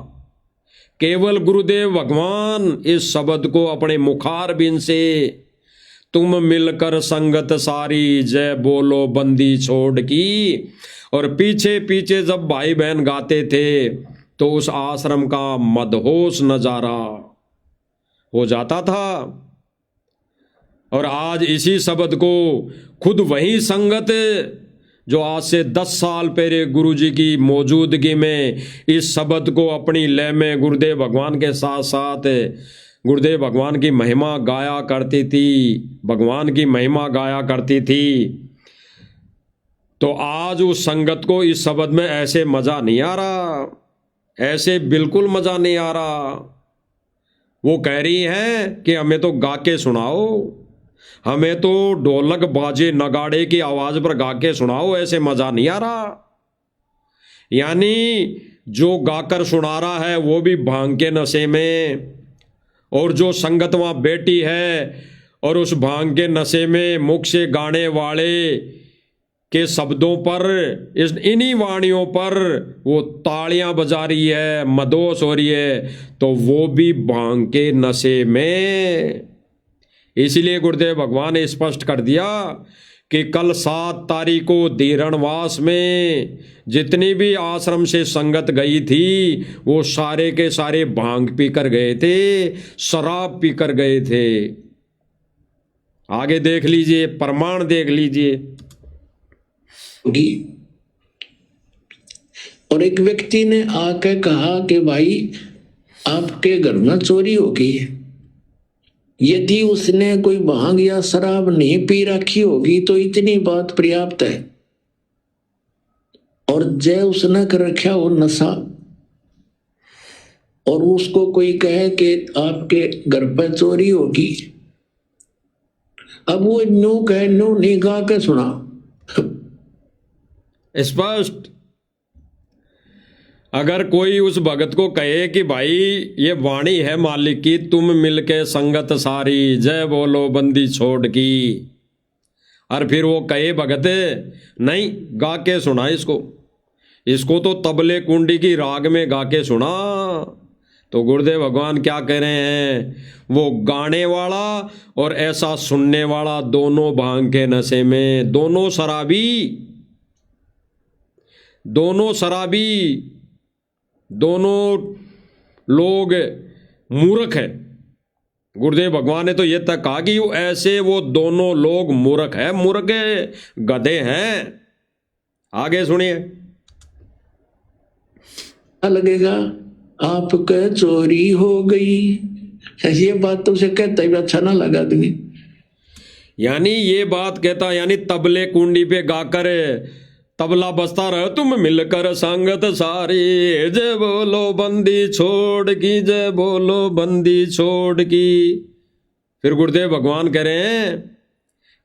केवल गुरुदेव भगवान इस शब्द को अपने मुखारबिंद से, तुम मिलकर संगत सारी, जय बोलो बंदी छोड़ की, और पीछे पीछे जब भाई बहन गाते थे तो उस आश्रम का मदहोश नजारा हो जाता था। और आज इसी शब्द को खुद वही संगत जो आज से 10 साल पहले गुरुजी की मौजूदगी में इस शब्द को अपनी लय में गुरुदेव भगवान के साथ साथ गुरुदेव भगवान की महिमा गाया करती थी, भगवान की महिमा गाया करती थी, तो आज उस संगत को इस शब्द में ऐसे मजा नहीं आ रहा, ऐसे बिल्कुल मजा नहीं आ रहा। वो कह रही है कि हमें तो गा के सुनाओ, हमें तो ढोलक बाजे नगाड़े की आवाज पर गा के सुनाओ, ऐसे मजा नहीं आ रहा। यानी जो गाकर सुना रहा है वो भी भांग के नशे में, और जो संगत वहां बैठी है और उस भांग के नशे में मुख से गाने वाले के शब्दों पर, इन्हीं वाणियों पर वो तालियां बजा रही है, मदोश हो रही है, तो वो भी भांग के नशे में। इसलिए गुरुदेव भगवान ने स्पष्ट कर दिया कि कल 7 तारीख को दीरणवास में जितनी भी आश्रम से संगत गई थी वो सारे के सारे भांग पीकर गए थे, शराब पीकर गए थे। आगे देख लीजिए, प्रमाण देख लीजिए। और एक व्यक्ति ने आकर कहा कि भाई आपके घर में चोरी हो गई है। यदि उसने कोई भांग या शराब नहीं पी रखी होगी तो इतनी बात पर्याप्त है। और जय उसने कर रखा हो नशा, और उसको कोई कहे कि आपके घर पर चोरी होगी, अब वो नो कह नो नहीं गा के सुना। स्पष्ट। अगर कोई उस भगत को कहे कि भाई ये वाणी है मालिक की, तुम मिलके संगत सारी, जय बोलो बंदी छोड़ की, और फिर वो कहे भगत नहीं गा के सुना इसको तो तबले कुंडी की राग में गा के सुना, तो गुरुदेव भगवान क्या कह रहे हैं, वो गाने वाला और ऐसा सुनने वाला दोनों भांग के नशे में, दोनों शराबी, दोनों लोग मूर्ख है। गुरुदेव भगवान ने तो ये तक कहा कि ऐसे वो दोनों लोग मूर्ख गधे हैं। आगे सुनिए। लगेगा आपके चोरी हो गई, ये बात तो उसे कहता ही अच्छा ना लगा आदमी। यानी ये बात कहता, यानी तबले कुंडी पे गाकर तबला बजता रहे, तुम मिलकर संगत सारी, जय बोलो बंदी छोड़ की, जय बोलो बंदी छोड़ की। फिर गुरुदेव भगवान कह रहे हैं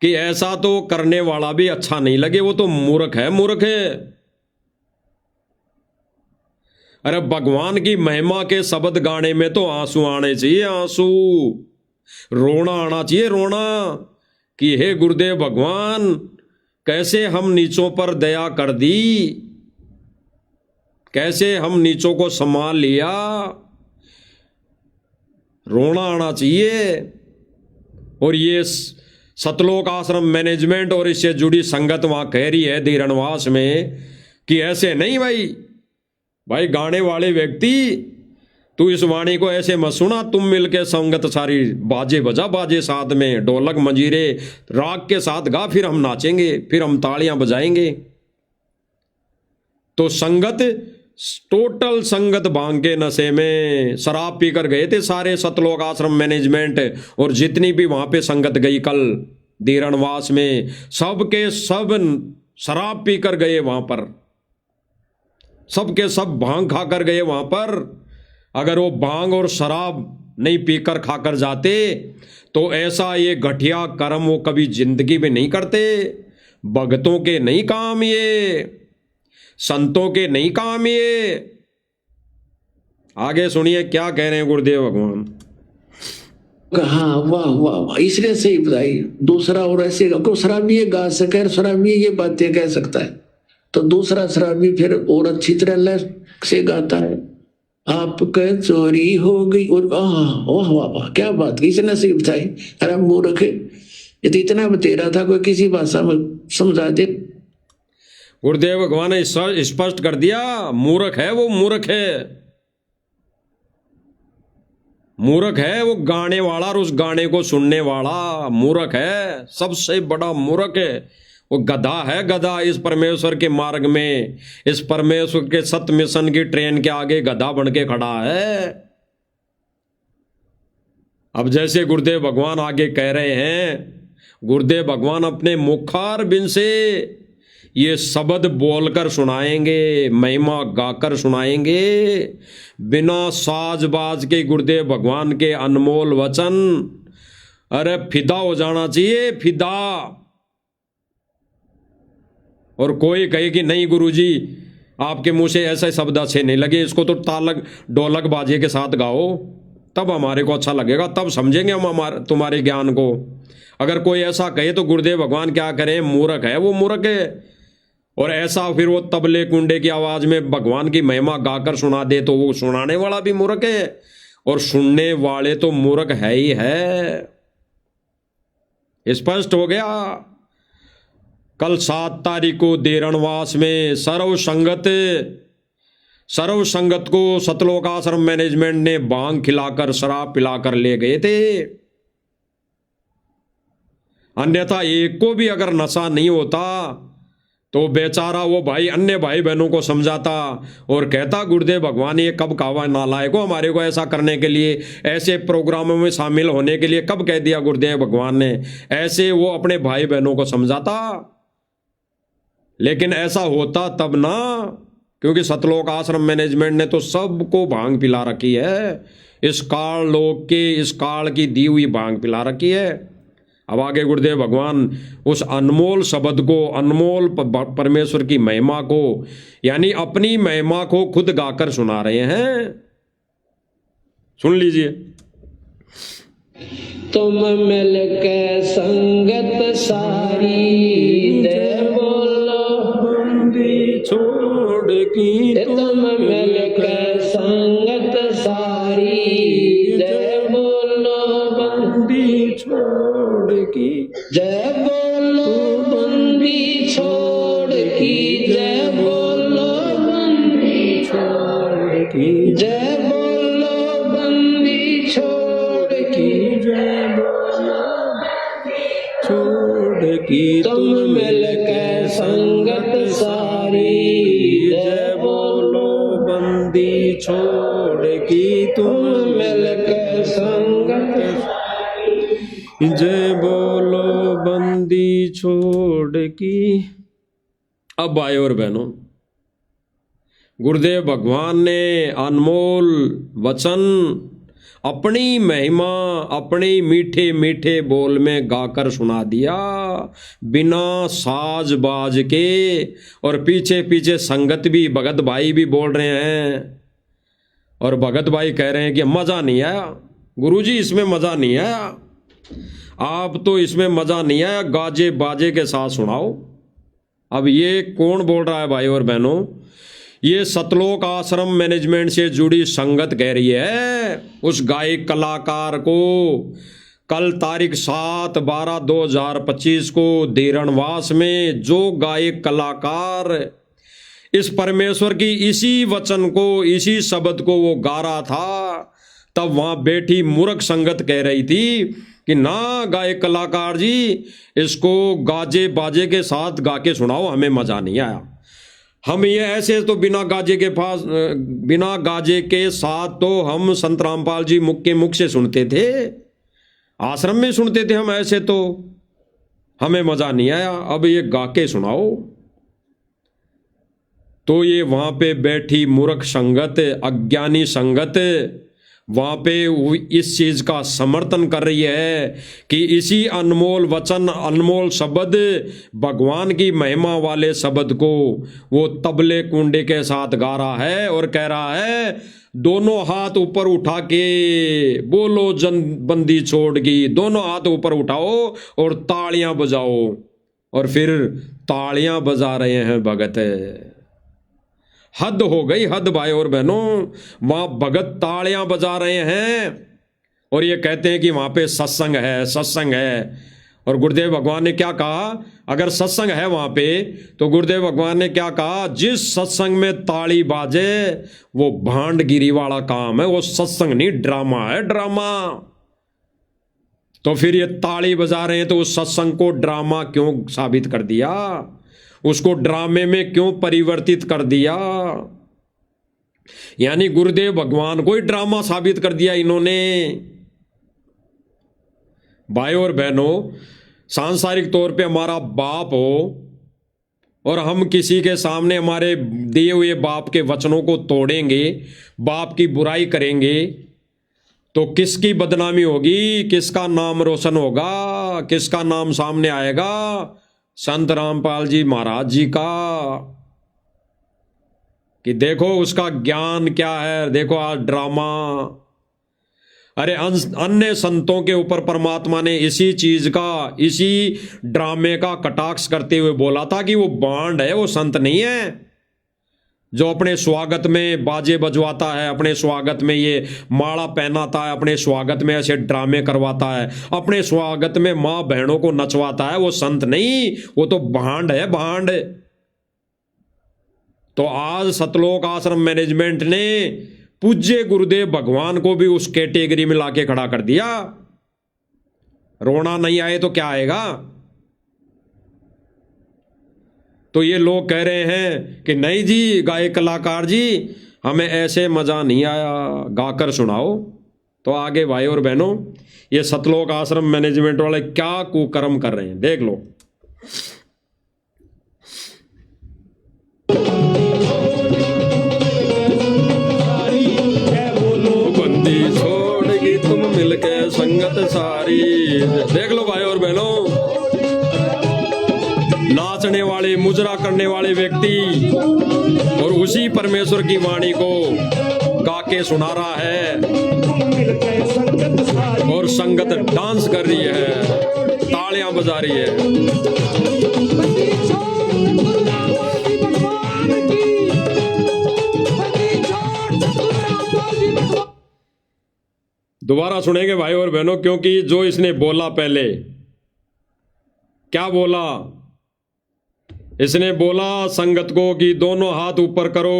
कि ऐसा तो करने वाला भी अच्छा नहीं लगे, वो तो मूर्ख है। अरे भगवान की महिमा के शब्द गाने में तो आंसू आने चाहिए, आंसू, रोना आना चाहिए, रोना, कि हे गुरुदेव भगवान कैसे हम नीचों पर दया कर दी, कैसे हम नीचों को संभाल लिया, रोना आना चाहिए। और ये सतलोक आश्रम मैनेजमेंट और इससे जुड़ी संगत वहां कह रही है धीरणवास में कि ऐसे नहीं भाई गाने वाले व्यक्ति, तू इस वाणी को ऐसे मत सुना, तुम मिलके संगत सारी, बाजे बजा, बाजे साथ में, ढोलक मंजीरे राग के साथ गा, फिर हम नाचेंगे, फिर हम तालियां बजाएंगे। तो संगत, टोटल संगत भांग के नशे में शराब पीकर गए थे सारे सतलोक आश्रम मैनेजमेंट, और जितनी भी वहां पे संगत गई कल धीरणवास में, सबके सब शराब पीकर गए वहां पर, सबके सब भांग खाकर गए वहां पर। अगर वो भांग और शराब नहीं पीकर खाकर जाते तो ऐसा ये घटिया कर्म वो कभी जिंदगी में नहीं करते। भगतों के नहीं काम ये, संतों के नहीं काम ये। आगे सुनिए क्या कह रहे हैं गुरुदेव भगवान। हाँ, वाह वाह वाह, इसलिए सही बताई। दूसरा और ऐसे को शराबी गा सके, शराबी ये बातें कह सकता है, तो दूसरा शराबी फिर और अच्छी तरह लय से गाता है, आपके चोरी हो गई, और वाह वाह वाह क्या बात की, इसने सही बताई। अरे मूर्ख, ये तो इतना बतेरा था, कोई किसी भाषा में समझा दे। गुरुदेव भगवान ने स्पष्ट कर दिया, मूर्ख है वो, मूर्ख है वो गाने वाला और उस गाने को सुनने वाला मूर्ख है, सबसे बड़ा मूर्ख है वो, गधा है गधा। इस परमेश्वर के मार्ग में, इस परमेश्वर के सत्य मिशन की ट्रेन के आगे गधा बन के खड़ा है। अब जैसे गुरुदेव भगवान आगे कह रहे हैं, गुरुदेव भगवान अपने मुखार बिन से ये शब्द बोलकर सुनाएंगे, महिमा गाकर सुनाएंगे, बिना साजबाज के गुरुदेव भगवान के अनमोल वचन। अरे फिदा हो जाना चाहिए, फिदा। और कोई कहे कि नहीं गुरुजी आपके मुंह से ऐसे शब्द अच्छे नहीं लगे, इसको तो तालक ढोलक बाजे के साथ गाओ, तब हमारे को अच्छा लगेगा, तब समझेंगे हम तुम्हारे ज्ञान को। अगर कोई ऐसा कहे तो गुरुदेव भगवान क्या करें, मूर्ख है वो, मूर्ख है। और ऐसा फिर वो तबले कुंडे की आवाज में भगवान की महिमा गाकर सुना दे तो वो सुनाने वाला भी मूर्ख है, और सुनने वाले तो मूर्ख है ही है। स्पष्ट हो गया। कल 7 तारीख को धीरणवास में सर्व संगत को सतलोक आश्रम मैनेजमेंट ने भांग खिलाकर, शराब पिलाकर ले गए थे। अन्यथा एक को भी अगर नशा नहीं होता तो बेचारा वो भाई अन्य भाई बहनों को समझाता और कहता गुरुदेव भगवान ये कब कहा नालायक को हमारे को ऐसा करने के लिए, ऐसे प्रोग्रामों में शामिल होने के लिए कब कह दिया गुरुदेव भगवान ने, ऐसे वो अपने भाई बहनों को समझाता। लेकिन ऐसा होता तब ना, क्योंकि सतलोक आश्रम मैनेजमेंट ने तो सबको भांग पिला रखी है, इस काल लोक के, इस काल की दी हुई भांग पिला रखी है। अब आगे गुरुदेव भगवान उस अनमोल शब्द को, अनमोल परमेश्वर की महिमा को, यानी अपनी महिमा को खुद गाकर सुना रहे हैं। सुन लीजिए। तुम मिलके संगत सारी दे बोलो बंदी छोड़ की, तुम मिलके संगत सारी दे बोलो बंदी छोड़ की, जय बोलो बंदी छोड़ की, जय बोलो बंदी छोड़ की, जय बोलो बंदी छोड़ की, जय बोलो छोड़ की, तुम मिलके संगत सारी जय बोलो बंदी छोड़ की, तुम मिलके संगत जय बोलो बंदी छोड़ की। अब भाई और बहनों, गुरुदेव भगवान ने अनमोल वचन अपनी महिमा अपने मीठे मीठे बोल में गाकर सुना दिया, बिना साज बाज के। और पीछे पीछे संगत भी, भगत भाई भी बोल रहे हैं, और भगत भाई कह रहे हैं कि मज़ा नहीं आया गुरुजी, इसमें मज़ा नहीं आया, आप तो इसमें मज़ा नहीं आया, गाजे बाजे के साथ सुनाओ। अब ये कौन बोल रहा है भाई और बहनों? ये सतलोक आश्रम मैनेजमेंट से जुड़ी संगत कह रही है उस गायक कलाकार को कल तारीख 7/12/2025 को धीरणवास में जो गायक कलाकार इस परमेश्वर की इसी वचन को, इसी शब्द को वो गा रहा था, तब वहां बैठी मूर्ख संगत कह रही थी कि ना गायक कलाकार जी, इसको गाजे बाजे के साथ गा के सुनाओ, हमें मजा नहीं आया। हम ये ऐसे तो बिना गाजे के साथ तो हम संत रामपाल जी मुख के मुख से सुनते थे, आश्रम में सुनते थे हम, ऐसे तो हमें मजा नहीं आया, अब ये गा के सुनाओ। तो ये वहां पे बैठी मूर्ख संगत, अज्ञानी संगत वहां पे इस चीज का समर्थन कर रही है कि इसी अनमोल वचन, अनमोल शब्द, भगवान की महिमा वाले शब्द को वो तबले कुंडे के साथ गा रहा है और कह रहा है दोनों हाथ ऊपर उठा के बोलो जन बंदी छोड़ की, दोनों हाथ ऊपर उठाओ और तालियां बजाओ। और फिर तालियां बजा रहे हैं भगत। हद हो गई, हद भाई और बहनों, वहां भगत तालियां बजा रहे हैं और ये कहते हैं कि वहां पे सत्संग है, सत्संग है। और गुरुदेव भगवान ने क्या कहा? अगर सत्संग है वहां पे तो गुरुदेव भगवान ने क्या कहा? जिस सत्संग में ताली बाजे वो भांडगिरी वाला काम है, वो सत्संग नहीं, ड्रामा है, ड्रामा। तो फिर ये ताली बजा रहे हैं तो उस सत्संग को ड्रामा क्यों साबित कर दिया? उसको ड्रामे में क्यों परिवर्तित कर दिया? यानी गुरुदेव भगवान को ही ड्रामा साबित कर दिया इन्होंने। भाई और बहनों, सांसारिक तौर पे हमारा बाप हो और हम किसी के सामने हमारे दिए हुए बाप के वचनों को तोड़ेंगे, बाप की बुराई करेंगे, तो किसकी बदनामी होगी? किसका नाम रोशन होगा? किसका नाम सामने आएगा? संत रामपाल जी महाराज जी का, कि देखो उसका ज्ञान क्या है, देखो आज ड्रामा। अरे अन्य संतों के ऊपर परमात्मा ने इसी चीज का, इसी ड्रामे का कटाक्ष करते हुए बोला था कि वो बांड है, वो संत नहीं है। जो अपने स्वागत में बाजे बजवाता है, अपने स्वागत में ये माला पहनाता है, अपने स्वागत में ऐसे ड्रामे करवाता है, अपने स्वागत में माँ बहनों को नचवाता है, वो संत नहीं, वो तो भांड है, भांड। तो आज सतलोक आश्रम मैनेजमेंट ने पूज्य गुरुदेव भगवान को भी उस कैटेगरी में लाके खड़ा कर दिया। रोना नहीं आए तो क्या आएगा? तो ये लोग कह रहे हैं कि नहीं जी गायक कलाकार जी, हमें ऐसे मजा नहीं आया, गाकर सुनाओ। तो आगे भाई और बहनों, ये सतलोक आश्रम मैनेजमेंट वाले क्या कुकर्म कर रहे हैं, देख लो। बंदी छोड़ के तुम मिलके संगत सारी। देख लो भाई और बहनों, नाचने वाले, मुजरा करने वाले व्यक्ति और उसी परमेश्वर की वाणी को गा के सुना रहा है और संगत डांस कर रही है, तालियां बजा रही है। दोबारा सुनेंगे भाई और बहनों, क्योंकि जो इसने बोला पहले, क्या बोला इसने? बोला संगत को कि दोनों हाथ ऊपर करो।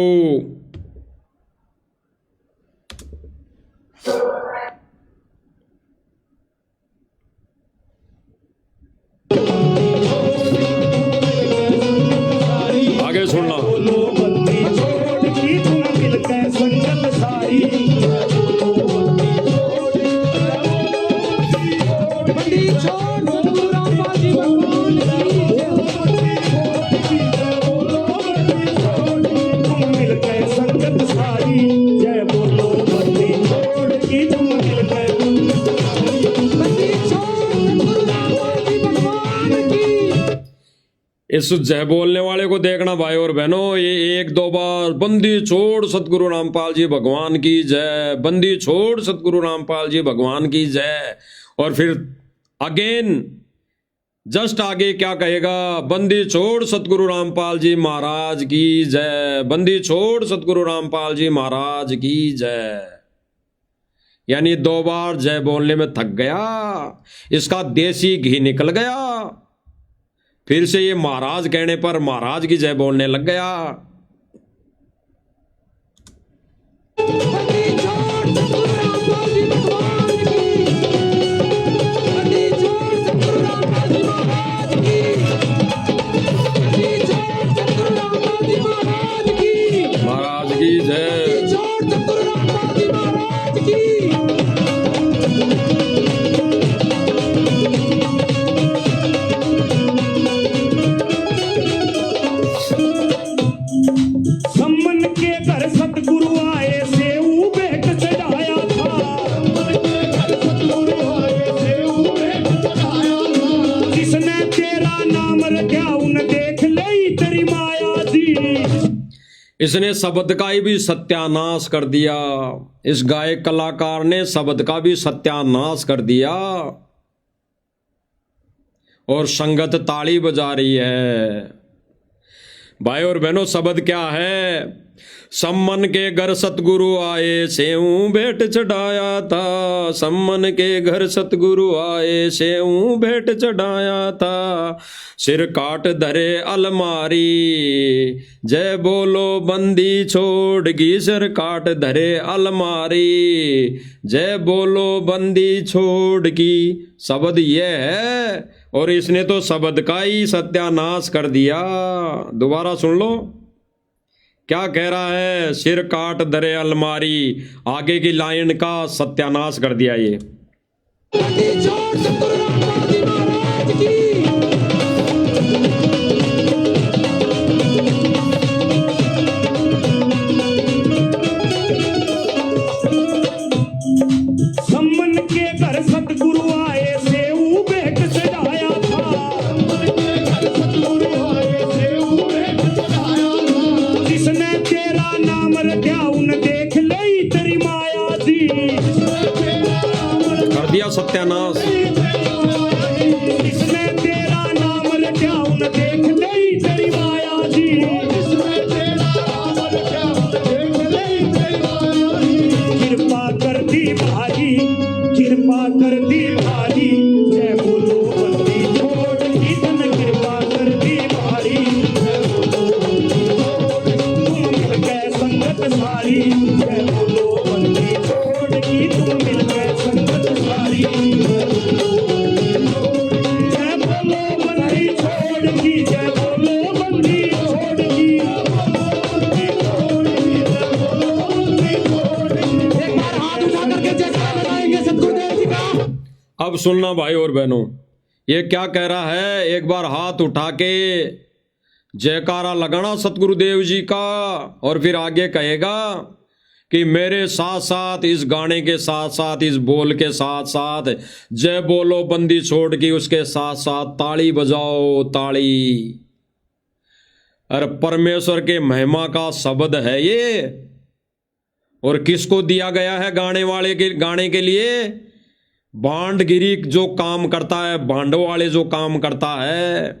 आगे सुनना। इस जय बोलने वाले को देखना भाई और बहनों, ये एक दो बार बंदी छोड़ सतगुरु रामपाल जी भगवान की जय, बंदी छोड़ सतगुरु रामपाल जी भगवान की जय, और फिर अगेन जस्ट आगे क्या कहेगा? बंदी छोड़ सतगुरु रामपाल जी महाराज की जय, बंदी छोड़ सतगुरु रामपाल जी महाराज की जय। यानी दो बार जय बोलने में थक गया, इसका देसी घी निकल गया, फिर से ये महाराज कहने पर महाराज की जय बोलने लग गया। महाराज की जय। सम्मन के घर सतगुरु आए सेऊ भेंट चढ़ाया था, जिसने तेरा नाम रखा उन देख लई तेरी माया जी। इसने शब्द का ही भी सत्यानाश कर दिया, इस गायक कलाकार ने शब्द का भी सत्यानाश कर दिया, और संगत ताली बजा रही है। भाई और बहनों, शब्द क्या है? सम्मन के घर सतगुरु आए सेऊ भेंट चढ़ाया था, सम्मन के घर सतगुरु आए सेऊ भेंट चढ़ाया था, सिर काट धरे अलमारी जय बोलो बंदी छोड़गी, सिर काट धरे अलमारी जय बोलो बंदी छोड़गी। शब्द ये है, और इसने तो शब्द का ही सत्यानाश कर दिया। दोबारा सुन लो क्या कह रहा है? सिर काट धरे अलमारी, आगे की लाइन का सत्यानाश कर दिया ये। सम्मन के घर सतगुरु आए सेऊ भेंट चढ़ाया था, जिसने तेरा नाम रखा उन देख लई तेरी माया जी। कर दिया सत्यानाश। जिसने तेरा नाम रखा उन देख लई तेरी माया जी। कृपा कर दी भारी, कृपा कर दी भारी जय बोलो बंदी छोड़ की धन, कृपा कर दी भारी तुम मिल गए संगत सारी, जय बोलो बंदी छोड़ की तुम मिल गए संगत सारी, जय बोलो बंदी छोड़ की, जय बोलो बंदी छोड़ की, एक बार हाथ उठा करके जयकारा लगाएंगे सतगुरुदेव जी का। अब सुनना भाई और बहनों, ये क्या कह रहा है? एक बार हाथ उठा के जयकारा लगाना सतगुरुदेव जी का, और फिर आगे कहेगा कि मेरे साथ साथ इस गाने के साथ साथ इस बोल के साथ साथ जय बोलो बंदी छोड़ की उसके साथ साथ ताली बजाओ ताली। अरे परमेश्वर के महिमा का शब्द है ये। और किसको दिया गया है गाने के लिए? भांडगिरी जो काम करता है, भांडों वाले जो काम करता है,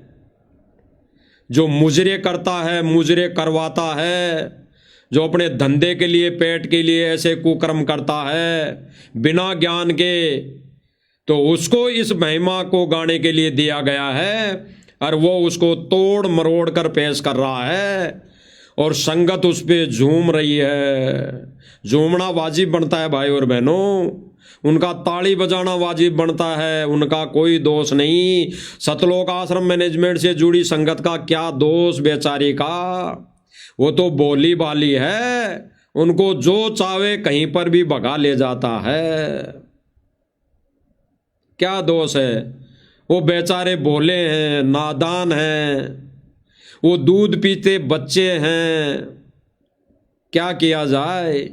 जो मुजरे करता है, मुजरे करवाता है, जो अपने धंधे के लिए पेट के लिए ऐसे कुकर्म करता है बिना ज्ञान के, तो उसको इस महिमा को गाने के लिए दिया गया है और वो उसको तोड़ मरोड़ कर पेश कर रहा है और संगत उस पे झूम रही है। झूमना वाजिब बनता है भाई और बहनों, उनका ताली बजाना वाजिब बनता है, उनका कोई दोष नहीं। सतलोक आश्रम मैनेजमेंट से जुड़ी संगत का क्या दोष बेचारी का? वो तो बोली बाली है, उनको जो चाहे कहीं पर भी भगा ले जाता है। क्या दोष है? वो बेचारे भोले हैं, नादान हैं, वो दूध पीते बच्चे हैं। क्या किया जाए?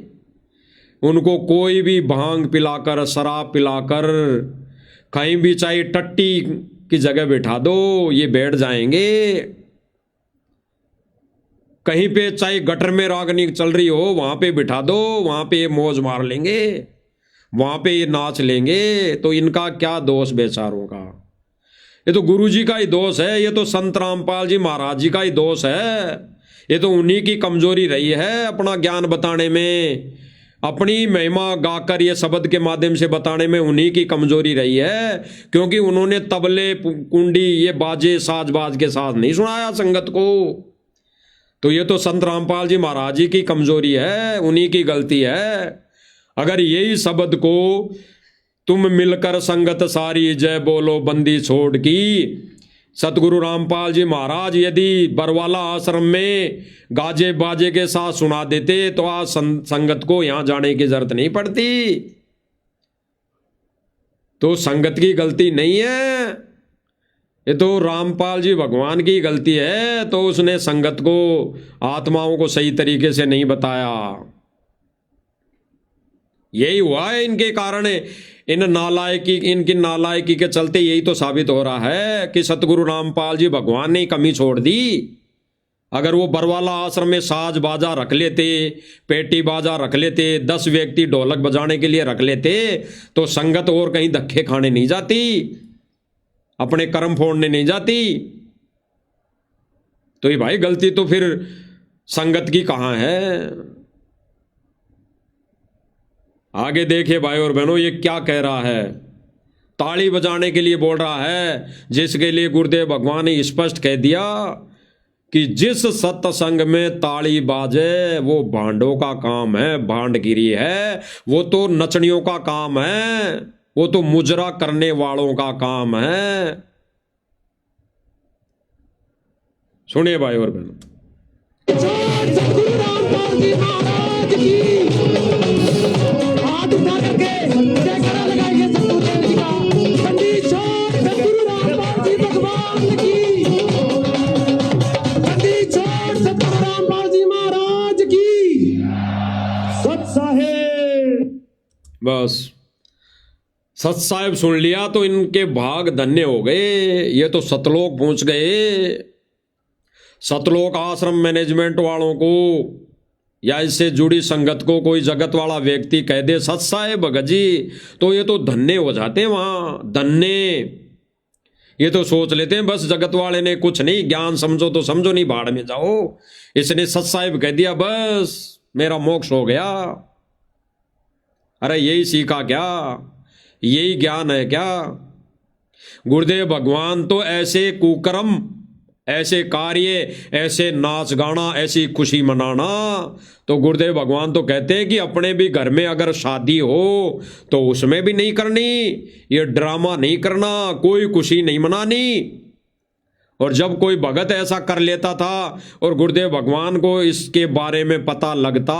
उनको कोई भी भांग पिलाकर, शराब पिलाकर, कहीं भी चाहे टट्टी की जगह बिठा दो, ये बैठ जाएंगे। कहीं पे चाहे गटर में रागनी चल रही हो, वहां पे बिठा दो, वहां पे ये मौज मार लेंगे, वहां पे ये नाच लेंगे। तो इनका क्या दोष बेचारों का? ये तो गुरु जी का ही दोष है, ये तो संत रामपाल जी महाराज जी का ही दोष है। ये तो उन्हीं की कमजोरी रही है अपना ज्ञान बताने में, अपनी महिमा गाकर ये शब्द के माध्यम से बताने में उन्हीं की कमजोरी रही है, क्योंकि उन्होंने तबले कुंडी ये बाजे साज के साथ नहीं सुनाया संगत को। तो ये तो संत रामपाल जी महाराज जी की कमजोरी है, उन्हीं की गलती है। अगर यही शब्द को तुम मिलकर संगत सारी जय बोलो बंदी छोड़ की सतगुरु रामपाल जी महाराज यदि बरवाला आश्रम में गाजे बाजे के साथ सुना देते तो आज संगत को यहां जाने की जरूरत नहीं पड़ती। तो संगत की गलती नहीं है, ये तो रामपाल जी भगवान की गलती है। तो उसने संगत को, आत्माओं को सही तरीके से नहीं बताया। यही हुआ है इनके कारण, इनकी नालायकी के चलते यही तो साबित हो रहा है कि सतगुरु रामपाल जी भगवान ने कमी छोड़ दी। अगर वो बरवाला आश्रम में साज बाजा रख लेते, पेटी बाजा रख लेते, 10 व्यक्ति ढोलक बजाने के लिए रख लेते, तो संगत और कहीं धक्के खाने नहीं जाती, अपने कर्म फोड़ने नहीं जाती। तो ये भाई गलती तो फिर संगत की कहां है? आगे देखिए भाई और बहनों, ये क्या कह रहा है? ताली बजाने के लिए बोल रहा है, जिसके लिए गुरुदेव भगवान ने स्पष्ट कह दिया कि जिस सत्संग में ताली बाजे वो भांडों का काम है, भांडगिरी है, वो तो नचनियों का काम है, वो तो मुजरा करने वालों का काम है। सुनिए भाई और बहनों, बस सत साहेब सुन लिया तो इनके भाग धन्य हो गए, ये तो सतलोक पहुंच गए। सतलोक आश्रम मैनेजमेंट वालों को या इससे जुड़ी संगत को कोई जगत वाला व्यक्ति कह दे सत साहेब भगत जी, तो ये तो धन्य हो जाते हैं वहां, धन्य। ये तो सोच लेते हैं बस जगत वाले ने कुछ नहीं, ज्ञान समझो तो समझो, नहीं भाड़ में जाओ। इसने सत साहेब कह दिया बस मेरा मोक्ष हो गया। अरे यही सीखा क्या? यही ज्ञान है क्या? गुरुदेव भगवान तो ऐसे कुकर्म, ऐसे कार्य, ऐसे नाच गाना, ऐसी खुशी मनाना, तो गुरुदेव भगवान तो कहते हैं कि अपने भी घर में अगर शादी हो तो उसमें भी नहीं करनी, ये ड्रामा नहीं करना, कोई खुशी नहीं मनानी। और जब कोई भगत ऐसा कर लेता था और गुरुदेव भगवान को इसके बारे में पता लगता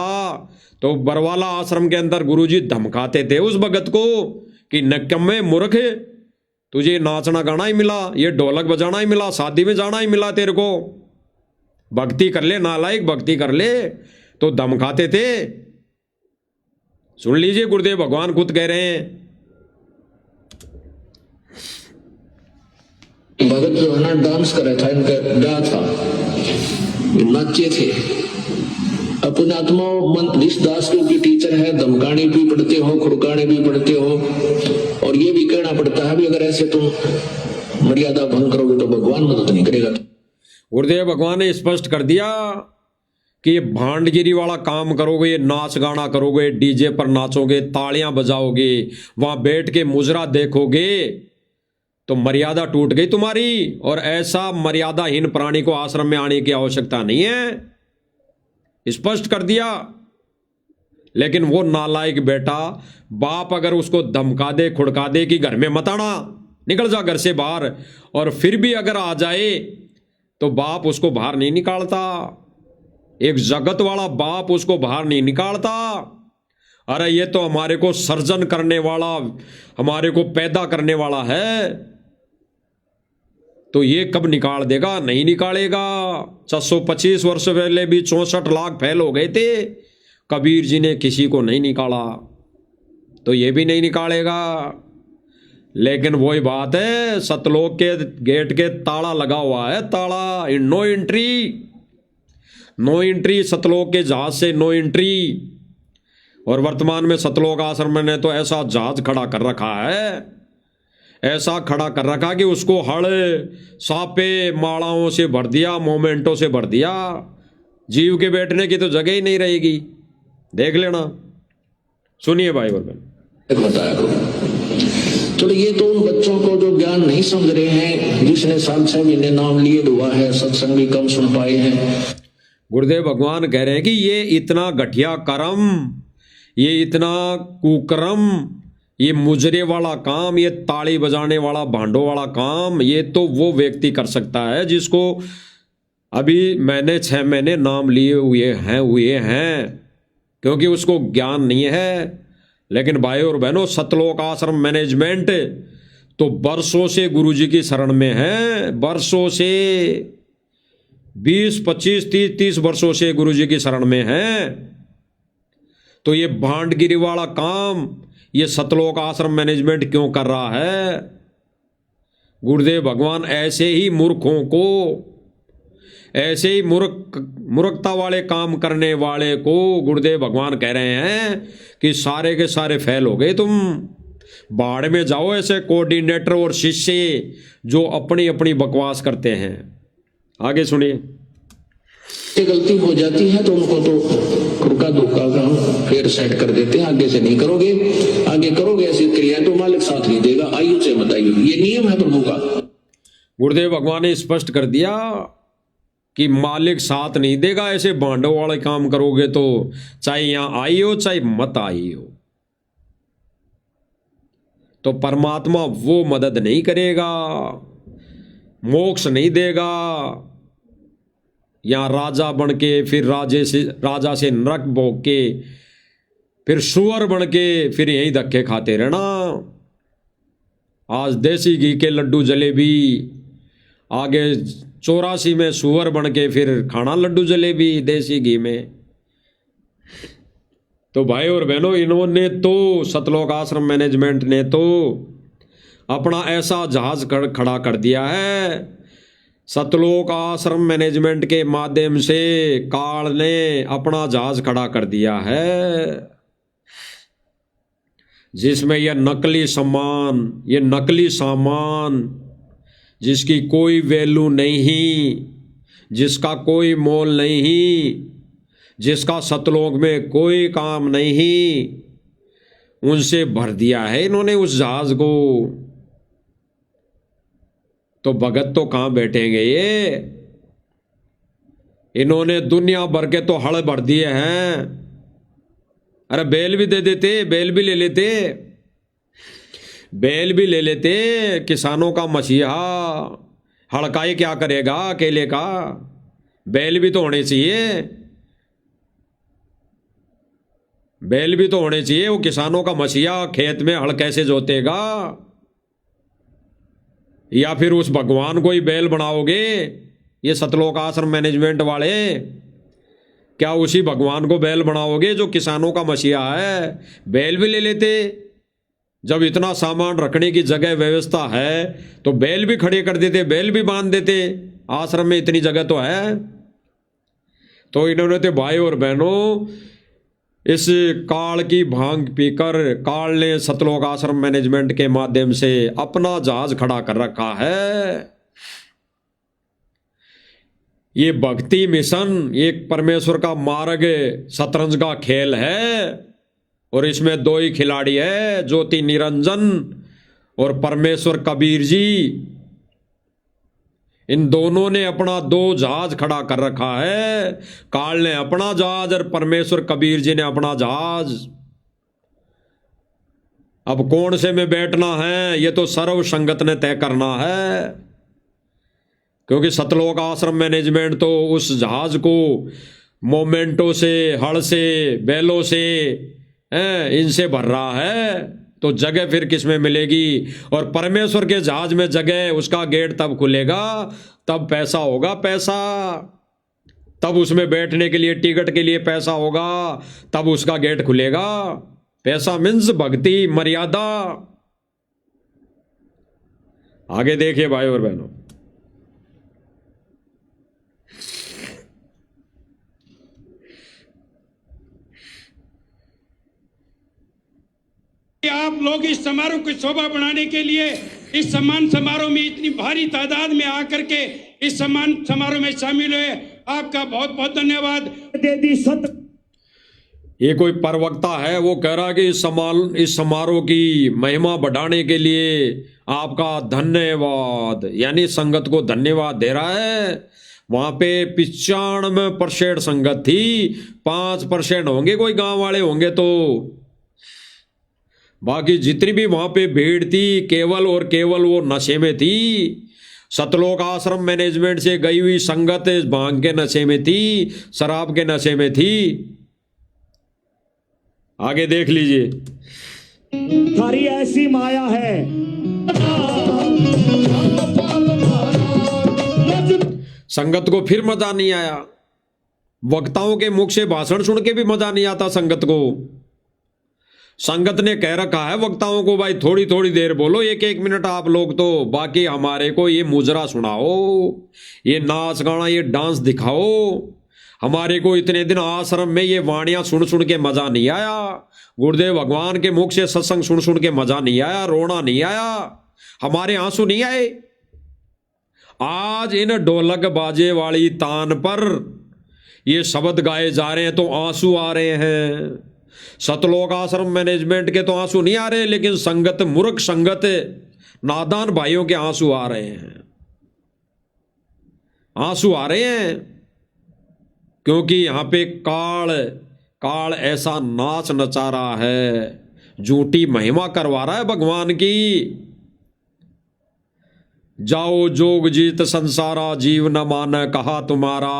तो बरवाला आश्रम के अंदर गुरुजी धमकाते थे उस भगत को कि नकम्मे मूर्ख, तुझे नाचना गाना ही मिला, ये ढोलक बजाना ही मिला, शादी में जाना ही मिला, तेरे को भक्ति कर ले, नालायक भक्ति कर ले, तो धमकाते थे। सुन लीजिए, गुरुदेव भगवान खुद कह रहे हैं। भगत जो है ना डांस करे था, इनका ब्याह था, ये नाचे थे। अपने आत्मा इस दास की टीचर है, धमकाने भी पड़ते हो, खुड़काने भी पड़ते हो, और ये भी कहना पड़ता है भी अगर ऐसे तुम मर्यादा भंग करोगे तो भगवान मदद नहीं करेगा। गुरुदेव भगवान ने स्पष्ट कर दिया कि ये भांडगिरी वाला काम करोगे, ये नाच गाना करोगे, डीजे पर नाचोगे, तालियां बजाओगे, वहां बैठ के मुजरा देखोगे, तो मर्यादा टूट गई तुम्हारी। और ऐसा मर्यादाहीन प्राणी को आश्रम में आने की आवश्यकता नहीं है, स्पष्ट कर दिया। लेकिन वो नालायक बेटा, बाप अगर उसको धमका दे, खुड़का दे कि घर में मत आना, निकल जा घर से बाहर, और फिर भी अगर आ जाए तो बाप उसको बाहर नहीं निकालता। एक जगत वाला बाप उसको बाहर नहीं निकालता। अरे ये तो हमारे को सर्जन करने वाला, हमारे को पैदा करने वाला है, तो ये कब निकाल देगा? नहीं निकालेगा। 625 वर्ष पहले भी 64 लाख फैल हो गए थे, कबीर जी ने किसी को नहीं निकाला, तो ये भी नहीं निकालेगा। लेकिन वही बात है, सतलोक के गेट के ताला लगा हुआ है, ताला, नो एंट्री, नो एंट्री, सतलोक के जहाज से नो एंट्री। और वर्तमान में सतलोक आश्रम ने तो ऐसा जहाज खड़ा कर रखा है, ऐसा खड़ा कर रखा कि उसको हड़ सापे मालाओं से भर दिया, मोमेंटों से भर दिया, जीव के बैठने की तो जगह ही नहीं रहेगी। देख लेना। सुनिए भाई और बहन, बताया करो। चलो, ये तो उन बच्चों को जो ज्ञान नहीं समझ रहे हैं, जिसने 7-6 महीने नाम लिए हुआ है, सत्संग भी कम सुन पाए हैं। गुरुदेव भगवान कह रहे हैं कि ये इतना घटिया कर्म, ये इतना कुकर्म, ये मुजरे वाला काम, ये ताली बजाने वाला, भांडों वाला काम, ये तो वो व्यक्ति कर सकता है जिसको अभी मैंने 6 महीने नाम लिए हुए हैं, क्योंकि उसको ज्ञान नहीं है। लेकिन भाई और बहनों, सतलोक आश्रम मैनेजमेंट तो बरसों से गुरुजी की शरण में है, बरसों से, 20, 25, 30 वर्षों से गुरुजी की शरण में है। तो ये भांडगिरी वाला काम ये सतलोक आश्रम मैनेजमेंट क्यों कर रहा है? गुरुदेव भगवान ऐसे ही मूर्खों को, ऐसे ही मूर्खता वाले काम करने वाले को गुरुदेव भगवान कह रहे हैं कि सारे के सारे फेल हो गए तुम, बाढ़ में जाओ ऐसे कोऑर्डिनेटर और शिष्य जो अपनी अपनी बकवास करते हैं। आगे सुनिए। गलती हो जाती है तो उनको तो खुड़का धोखा का फिर सेट कर देते हैं, आगे से नहीं करोगे, आगे करोगे ऐसी क्रिया तो मालिक साथ नहीं देगा, आयु से मत आयु, ये नियम है प्रभु का। गुरुदेव भगवान ने स्पष्ट कर दिया कि मालिक साथ नहीं देगा, ऐसे भांडों वाले काम करोगे तो चाहे यहां आई हो चाहे मत आई हो, तो परमात्मा वो मदद नहीं करेगा, मोक्ष नहीं देगा। यहां राजा बन के, फिर राजा से नरक भोग के, फिर सुअर बन के, फिर यही धक्के खाते रहना। आज देसी घी के लड्डू जलेबी, आगे 84 में सुअर बन के फिर खाना लड्डू जलेबी देसी घी में। तो भाई और बहनों, इन्होंने तो, सतलोक आश्रम मैनेजमेंट ने तो अपना ऐसा जहाज खड़ा कर दिया है। सतलोक आश्रम मैनेजमेंट के माध्यम से काल ने अपना जहाज खड़ा कर दिया है, जिसमें यह नकली सामान जिसकी कोई वैल्यू नहीं, जिसका कोई मोल नहीं, जिसका सतलोक में कोई काम नहीं, उनसे भर दिया है इन्होंने उस जहाज को। तो भगत तो कहां बैठेंगे ये? इन्होंने दुनिया भर के तो हड़ भर दिए हैं। अरे बैल भी दे देते, बैल भी ले लेते, बैल भी ले लेते। किसानों का मसीहा हड़काए क्या करेगा अकेले का? बैल भी तो होने चाहिए, बैल भी तो होने चाहिए। वो किसानों का मसीहा खेत में हड़ कैसे जोतेगा? या फिर उस भगवान को ही बैल बनाओगे? ये सतलोक आश्रम मैनेजमेंट वाले क्या उसी भगवान को बैल बनाओगे जो किसानों का मसीहा है? बैल भी ले लेते। जब इतना सामान रखने की जगह व्यवस्था है तो बैल भी खड़े कर देते, बैल भी बांध देते। आश्रम में इतनी जगह तो है। तो इन्होंने तो भाई और बहनों इस काल की भांग पीकर काल ने सतलोक आश्रम मैनेजमेंट के माध्यम से अपना जहाज खड़ा कर रखा है। ये भक्ति मिशन एक परमेश्वर का मार्ग शतरंज का खेल है और इसमें दो ही खिलाड़ी है, ज्योति निरंजन और परमेश्वर कबीर जी। इन दोनों ने अपना दो जहाज खड़ा कर रखा है। काल ने अपना जहाज और परमेश्वर कबीर जी ने अपना जहाज। अब कौन से में बैठना है ये तो सर्व संगत ने तय करना है, क्योंकि सतलोक आश्रम मैनेजमेंट तो उस जहाज को मोमेंटो से, हड़ से, बैलों से, इनसे भर रहा है। तो जगह फिर किस में मिलेगी? और परमेश्वर के जहाज में जगह, उसका गेट तब खुलेगा, तब पैसा होगा, पैसा। तब उसमें बैठने के लिए, टिकट के लिए पैसा होगा, तब उसका गेट खुलेगा। पैसा मीन्स भक्ति, मर्यादा। आगे देखिए भाई और बहनों, आप लोग इस समारोह की शोभा बढ़ाने के लिए इस सम्मान समारोह में इतनी भारी तादाद में आकर के इस सम्मान समारोह में शामिल हुए, आपका बहुत बहुत धन्यवाद। दे दी सत। ये कोई प्रवक्ता है, वो कह रहा कि इस समारोह की महिमा बढ़ाने के लिए आपका धन्यवाद, यानी संगत को धन्यवाद दे रहा है। वहां पे 95% संगत थी, 5% होंगे कोई गांव वाले होंगे, तो बाकी जितनी भी वहां पे भीड़ थी केवल और केवल वो नशे में थी। सतलोक आश्रम मैनेजमेंट से गई हुई संगत भांग के नशे में थी, शराब के नशे में थी। आगे देख लीजिए, थारी ऐसी माया है। संगत को फिर मजा नहीं आया। वक्ताओं के मुख से भाषण सुन के भी मजा नहीं आता संगत को। संगत ने कह रखा है वक्ताओं को, भाई थोड़ी थोड़ी देर बोलो, 1-1 मिनट आप लोग, तो बाकी हमारे को ये मुजरा सुनाओ, ये नाच गाना, ये डांस दिखाओ। हमारे को इतने दिन आश्रम में ये वाणियां सुन सुन के मजा नहीं आया, गुरुदेव भगवान के मुख से सत्संग सुन सुन के मजा नहीं आया, रोना नहीं आया, हमारे आंसू नहीं आए। आज इन ढोलक बाजे वाली तान पर ये शब्द गाए जा रहे हैं तो आंसू आ रहे हैं। सतलोक आश्रम मैनेजमेंट के तो आंसू नहीं आ रहे, लेकिन संगत, मूर्ख संगत, नादान भाइयों के आंसू आ रहे हैं। आंसू आ रहे हैं क्योंकि यहां पे काल ऐसा नाच नचा रहा है, झूठी महिमा करवा रहा है भगवान की। जाओ जोग जीत संसारा, जीव न मान कहा तुम्हारा,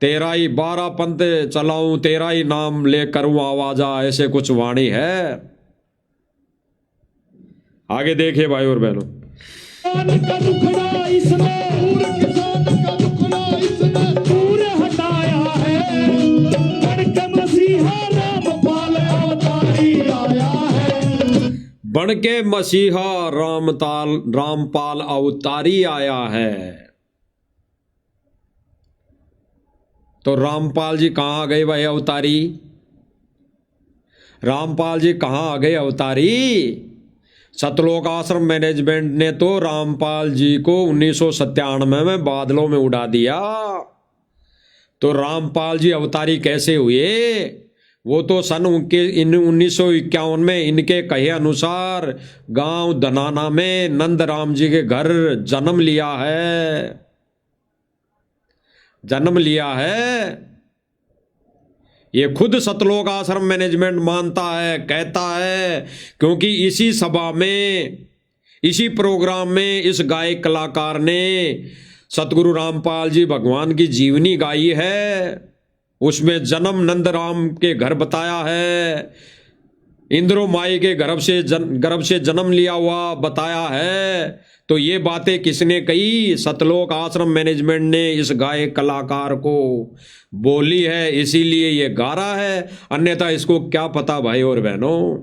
तेरा ही 12 पंथ चलाऊं, तेरा ही नाम ले करूं आवाजा, ऐसे कुछ वाणी है। आगे देखिए भाई और बहनों, का दुखड़ा इसने दूर हटाया है, बन के मसीहा रामपाल अवतारी आया है। बन के मसीहा रामपाल अवतारी आया है। तो रामपाल जी कहाँ आ गए भाई अवतारी? रामपाल जी कहाँ आ गए अवतारी? सतलोक आश्रम मैनेजमेंट ने तो रामपाल जी को 1997 में बादलों में उड़ा दिया। तो रामपाल जी अवतारी कैसे हुए? वो तो सन 1951 में इनके कहे अनुसार गांव धनाना में नंद राम जी के घर जन्म लिया है। ये खुद सतलोक आश्रम मैनेजमेंट मानता है, कहता है, क्योंकि इसी सभा में, इसी प्रोग्राम में इस गायक कलाकार ने सतगुरु रामपाल जी भगवान की जीवनी गाई है। उसमें जन्म नंद राम के घर बताया है, इंद्रो माई के गर्भ से जन्म लिया हुआ बताया है। तो ये बातें किसने कही? सतलोक आश्रम मैनेजमेंट ने इस गायक कलाकार को बोली है, इसीलिए ये गा रहा है, अन्यथा इसको क्या पता भाई और बहनों।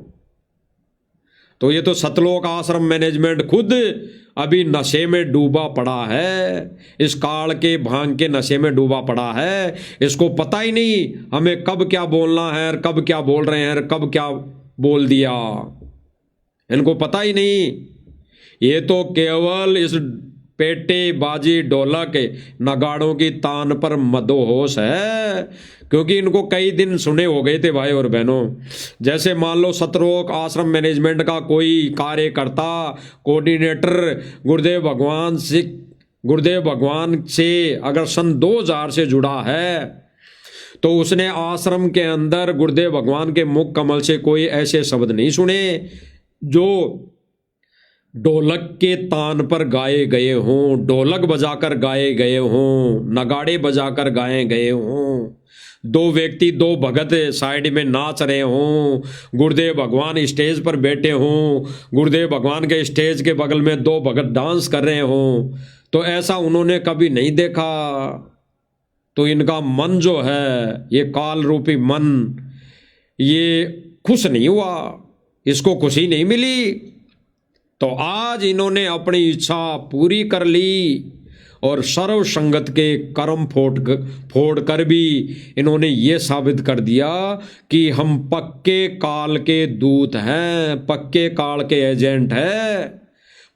तो ये तो सतलोक आश्रम मैनेजमेंट खुद अभी नशे में डूबा पड़ा है, इस काल के भांग के नशे में डूबा पड़ा है। इसको पता ही नहीं हमें कब क्या बोलना है और कब क्या बोल रहे हैं और कब क्या बोल दिया, इनको पता ही नहीं। ये तो केवल इस पेटे बाजी ढोलक नगाड़ों की तान पर मदोहोश है, क्योंकि इनको कई दिन सुने हो गए थे भाई और बहनों। जैसे मान लो सतलोक आश्रम मैनेजमेंट का कोई कार्यकर्ता कोऑर्डिनेटर गुरुदेव भगवान से अगर सन 2000 से जुड़ा है, तो उसने आश्रम के अंदर गुरुदेव भगवान के मुख कमल से कोई ऐसे शब्द नहीं सुने जो ढोलक के तान पर गाए गए हों, ढोलक बजाकर गाए गए हों, नगाड़े बजाकर गाए गए हों, दो व्यक्ति दो भगत साइड में नाच रहे हों, गुरुदेव भगवान स्टेज पर बैठे हों, गुरुदेव भगवान के स्टेज के बगल में दो भगत डांस कर रहे हों, तो ऐसा उन्होंने कभी नहीं देखा। तो इनका मन जो है, ये काल रूपी मन, ये खुश नहीं हुआ, इसको खुशी नहीं मिली। तो आज इन्होंने अपनी इच्छा पूरी कर ली और सर्व संगत के कर्म फोड़ कर भी इन्होंने ये साबित कर दिया कि हम पक्के काल के दूत हैं, पक्के काल के एजेंट हैं,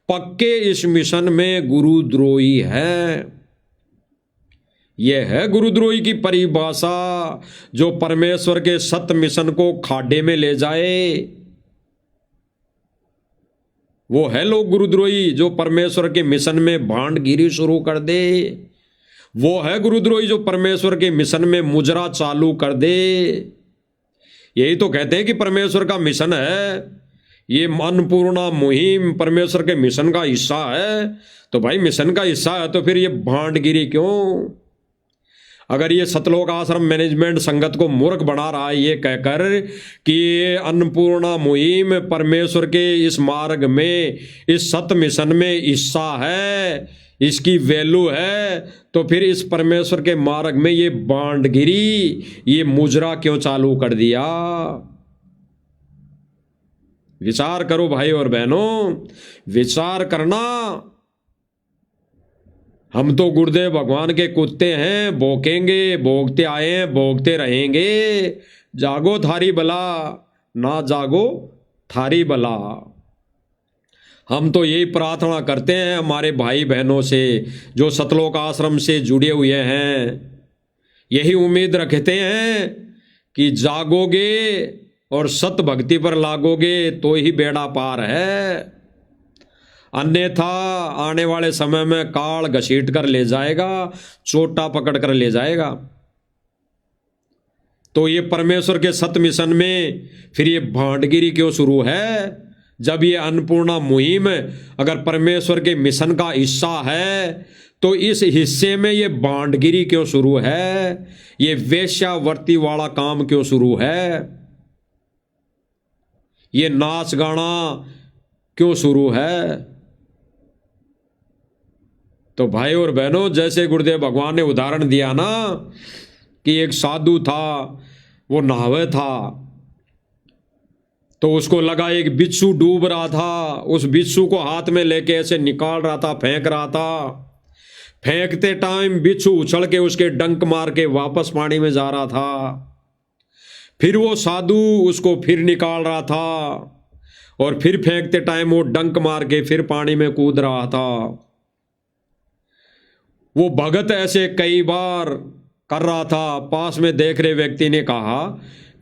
पक्के इस मिशन में गुरुद्रोही हैं। यह है गुरुद्रोही की परिभाषा, जो परमेश्वर के सत्य मिशन को खाड्डे में ले जाए। वो है लोग गुरुद्रोही जो परमेश्वर के मिशन में भांडगिरी शुरू कर दे। वो है गुरुद्रोही जो परमेश्वर के मिशन में मुजरा चालू कर दे। यही तो कहते हैं कि परमेश्वर का मिशन है, ये अन्नपूर्णा मुहिम परमेश्वर के मिशन का हिस्सा है। तो भाई मिशन का हिस्सा है तो फिर ये भांडगिरी क्यों? अगर ये सतलोक आश्रम मैनेजमेंट संगत को मूर्ख बना रहा है ये कहकर कि ये अन्नपूर्णा मुहिम परमेश्वर के इस मार्ग में, इस सत्य मिशन में हिस्सा है, इसकी वैल्यू है, तो फिर इस परमेश्वर के मार्ग में ये बांडगिरी, ये मुजरा क्यों चालू कर दिया? विचार करो भाई और बहनों, विचार करना। हम तो गुरुदेव भगवान के कुत्ते हैं, भोंकेंगे, भोंकते आए हैं, भोंकते रहेंगे। जागो थारी बला, ना जागो थारी बला। हम तो यही प्रार्थना करते हैं हमारे भाई बहनों से जो सतलोक आश्रम से जुड़े हुए हैं, यही उम्मीद रखते हैं कि जागोगे और सत भक्ति पर लागोगे तो ही बेड़ा पार है, अन्यथा आने वाले समय में काल घसीट कर ले जाएगा, चोटा पकड़ कर ले जाएगा। तो ये परमेश्वर के सत्य मिशन में फिर ये भांडगिरी क्यों शुरू है? जब ये अन्नपूर्णा मुहिम अगर परमेश्वर के मिशन का हिस्सा है तो इस हिस्से में ये भांडगिरी क्यों शुरू है? ये वेश्यावर्ती वाला काम क्यों शुरू है? ये नाच गाना क्यों शुरू है? तो भाई और बहनों, जैसे गुरुदेव भगवान ने उदाहरण दिया ना कि एक साधु था, वो नहावे था, तो उसको लगा एक बिच्छू डूब रहा था, उस बिच्छू को हाथ में लेके ऐसे निकाल रहा था, फेंक रहा था। फेंकते टाइम बिच्छू उछल के उसके डंक मार के वापस पानी में जा रहा था। फिर वो साधु उसको फिर निकाल रहा था और फिर फेंकते टाइम वो डंक मार के फिर पानी में कूद रहा था। वो भगत ऐसे कई बार कर रहा था। पास में देख रहे व्यक्ति ने कहा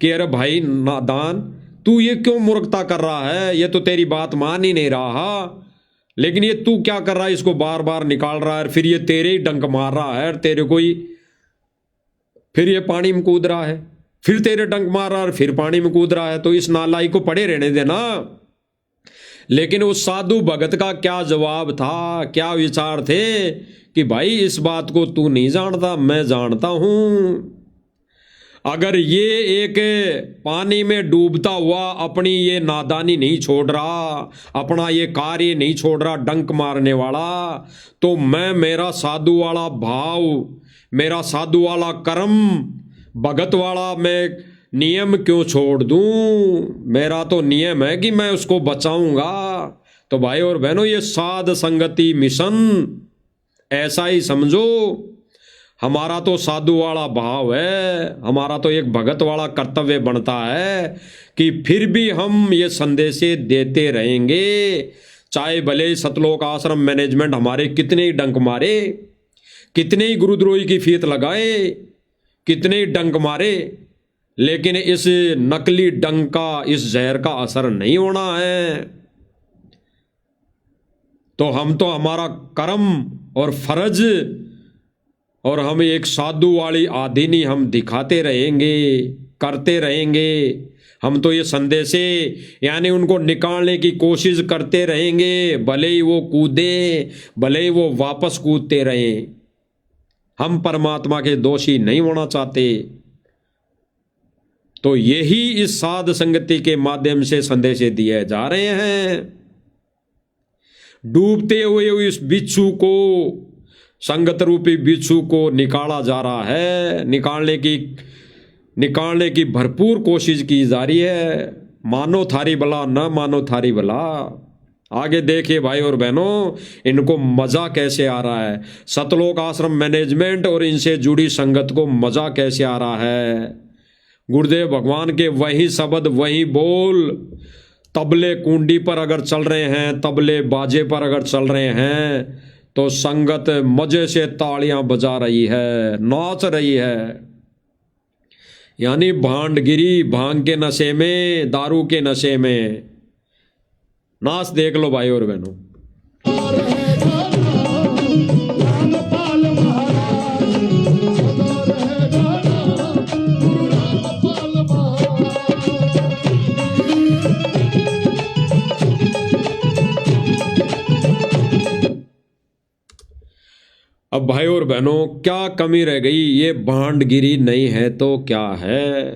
कि अरे भाई नादान, तू ये क्यों मूर्खता कर रहा है? ये तो तेरी बात मान ही नहीं रहा, लेकिन ये तू क्या कर रहा है? इसको बार बार निकाल रहा है, फिर ये तेरे ही डंक मार रहा है, तेरे को ही, फिर ये पानी में कूद रहा है, फिर तेरे डंक मार रहा है, फिर पानी में कूद रहा है। तो इस नालाई को पड़े रहने देना। लेकिन उस साधु भगत का क्या जवाब था, क्या विचार थे कि भाई इस बात को तू नहीं जानता, मैं जानता हूं। अगर ये एक पानी में डूबता हुआ अपनी ये नादानी नहीं छोड़ रहा, अपना ये कार्य नहीं छोड़ रहा डंक मारने वाला, तो मैं मेरा साधु वाला भाव, मेरा साधु वाला कर्म, भगत वाला मैं नियम क्यों छोड़ दूं? मेरा तो नियम है कि मैं उसको बचाऊंगा। तो भाई और बहनों, ये साध संगति मिशन ऐसा ही समझो। हमारा तो साधु वाला भाव है, हमारा तो एक भगत वाला कर्तव्य बनता है कि फिर भी हम ये संदेशे देते रहेंगे, चाहे भले सतलोक आश्रम मैनेजमेंट हमारे कितने ही डंक मारे, कितने ही गुरुद्रोही की फीत लगाए, कितने ही डंक मारे, लेकिन इस नकली डंक का, इस जहर का असर नहीं होना है। तो हम तो हमारा कर्म और फर्ज और हम एक साधु वाली आदीनी हम दिखाते रहेंगे, करते रहेंगे। हम तो ये संदेशे यानी उनको निकालने की कोशिश करते रहेंगे, भले ही वो कूदे, भले ही वो वापस कूदते रहें। हम परमात्मा के दोषी नहीं होना चाहते। तो यही इस साध संगति के माध्यम से संदेशे दिए जा रहे हैं। डूबते हुए इस बिच्छू को, संगत रूपी बिच्छू को निकाला जा रहा है, निकालने की भरपूर कोशिश की जा रही है। मानो थारी भला, न मानो थारी भला। आगे देखिए भाई और बहनों, इनको मजा कैसे आ रहा है, सतलोक आश्रम मैनेजमेंट और इनसे जुड़ी संगत को मजा कैसे आ रहा है। गुरुदेव भगवान के वही शब्द, वही बोल तबले कुंडी पर अगर चल रहे हैं, तबले बाजे पर अगर चल रहे हैं, तो संगत मजे से तालियां बजा रही है, नाच रही है। यानी भांडगिरी, भांग के नशे में, दारू के नशे में नाच देख लो भाई और बहनों। अब भाई और बहनों, क्या कमी रह गई? ये भांडगिरी नहीं है तो क्या है?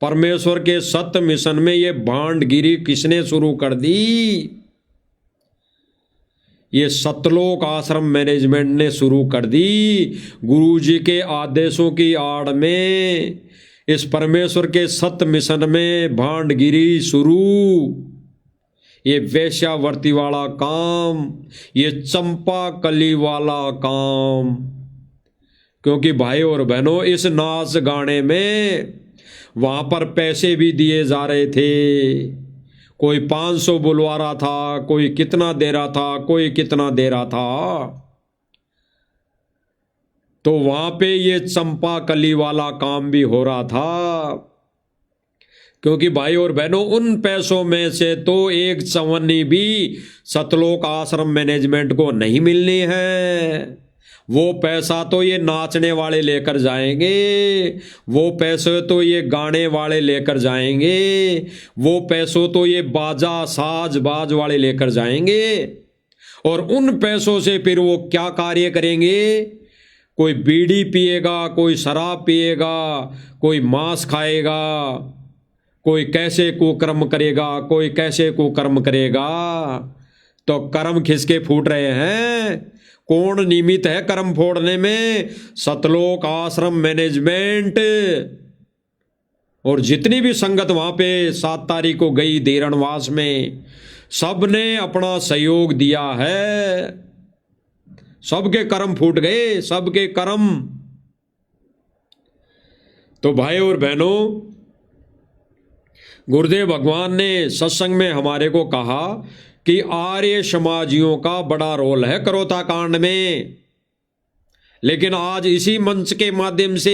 परमेश्वर के सत्य मिशन में ये भांडगिरी किसने शुरू कर दी? ये सतलोक आश्रम मैनेजमेंट ने शुरू कर दी। गुरुजी के आदेशों की आड़ में इस परमेश्वर के सत्य मिशन में भांडगिरी शुरू। ये वेश्यावर्ती वाला काम, ये चंपा कली वाला काम। क्योंकि भाई और बहनों, इस नाच गाने में वहां पर पैसे भी दिए जा रहे थे। कोई 500 बुलवा रहा था, कोई कितना दे रहा था, कोई कितना दे रहा था। तो वहां पे ये चंपा कली वाला काम भी हो रहा था। क्योंकि भाई और बहनों, उन पैसों में से तो एक चवन्नी भी सतलोक आश्रम मैनेजमेंट को नहीं मिलनी है। वो पैसा तो ये नाचने वाले लेकर जाएंगे, वो पैसे तो ये गाने वाले लेकर जाएंगे, वो पैसों तो ये बाजा साज बाज वाले लेकर जाएंगे। और उन पैसों से फिर वो क्या कार्य करेंगे? कोई बीड़ी पिएगा, कोई शराब पिएगा, कोई मांस खाएगा, कोई कैसे कुकर्म करेगा, कोई कैसे कुकर्म करेगा। तो कर्म खिसके फूट रहे हैं। कौन निमित्त है कर्म फोड़ने में? सतलोक आश्रम मैनेजमेंट। और जितनी भी संगत वहां पे 7 तारीख को गई देरणवास में, सबने अपना सहयोग दिया है। सबके कर्म फूट गए, सबके कर्म। तो भाई और बहनों, गुरुदेव भगवान ने सत्संग में हमारे को कहा कि आर्य समाजियों का बड़ा रोल है करोता कांड में। लेकिन आज इसी मंच के माध्यम से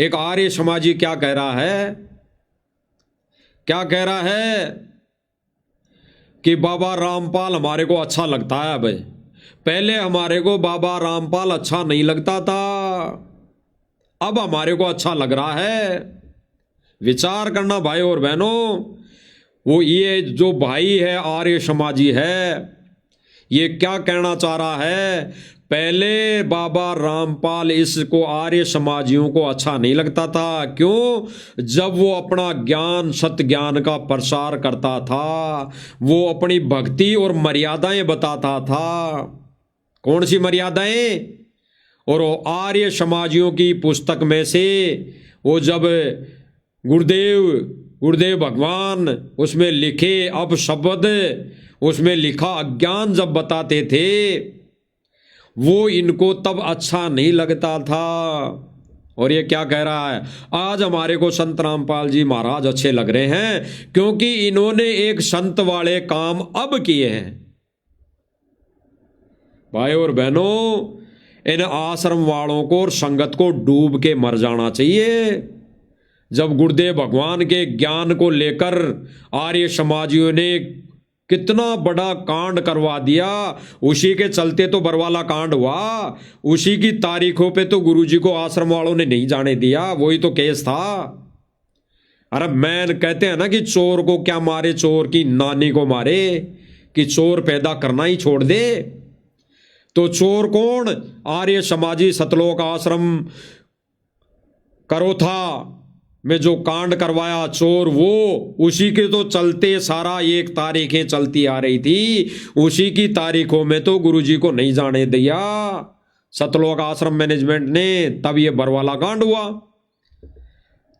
एक आर्य समाजी क्या कह रहा है? क्या कह रहा है कि बाबा रामपाल हमारे को अच्छा लगता है। भाई, पहले हमारे को बाबा रामपाल अच्छा नहीं लगता था, अब हमारे को अच्छा लग रहा है। विचार करना भाई और बहनों। वो ये जो भाई है, आर्य समाजी है, ये क्या कहना चाह रहा है? पहले बाबा रामपाल इसको आर्य समाजियों को अच्छा नहीं लगता था। क्यों? जब वो अपना ज्ञान, सत्य ज्ञान का प्रसार करता था, वो अपनी भक्ति और मर्यादाएं बताता था। कौन सी मर्यादाएं? और वो आर्य समाजियों की पुस्तक में से वो जब गुरुदेव भगवान उसमें लिखे अपशब्द, उसमें लिखा अज्ञान जब बताते थे, वो इनको तब अच्छा नहीं लगता था। और ये क्या कह रहा है? आज हमारे को संत रामपाल जी महाराज अच्छे लग रहे हैं क्योंकि इन्होंने एक संत वाले काम अब किए हैं। भाई और बहनों, इन आश्रम वालों को और संगत को डूब के मर जाना चाहिए। जब गुरुदेव भगवान के ज्ञान को लेकर आर्य समाजियों ने कितना बड़ा कांड करवा दिया, उसी के चलते तो बरवाला कांड हुआ। उसी की तारीखों पे तो गुरुजी को आश्रम वालों ने नहीं जाने दिया, वही तो केस था। अरे मैं कहते हैं ना कि चोर को क्या मारे, चोर की नानी को मारे, कि चोर पैदा करना ही छोड़ दे। तो चोर कौन? आर्य समाजी सतलोक आश्रम करोथा में जो कांड करवाया चोर, वो उसी के तो चलते सारा एक तारीखें चलती आ रही थी। उसी की तारीखों में तो गुरुजी को नहीं जाने दिया सतलोक आश्रम मैनेजमेंट ने, तब ये बरवाला कांड हुआ।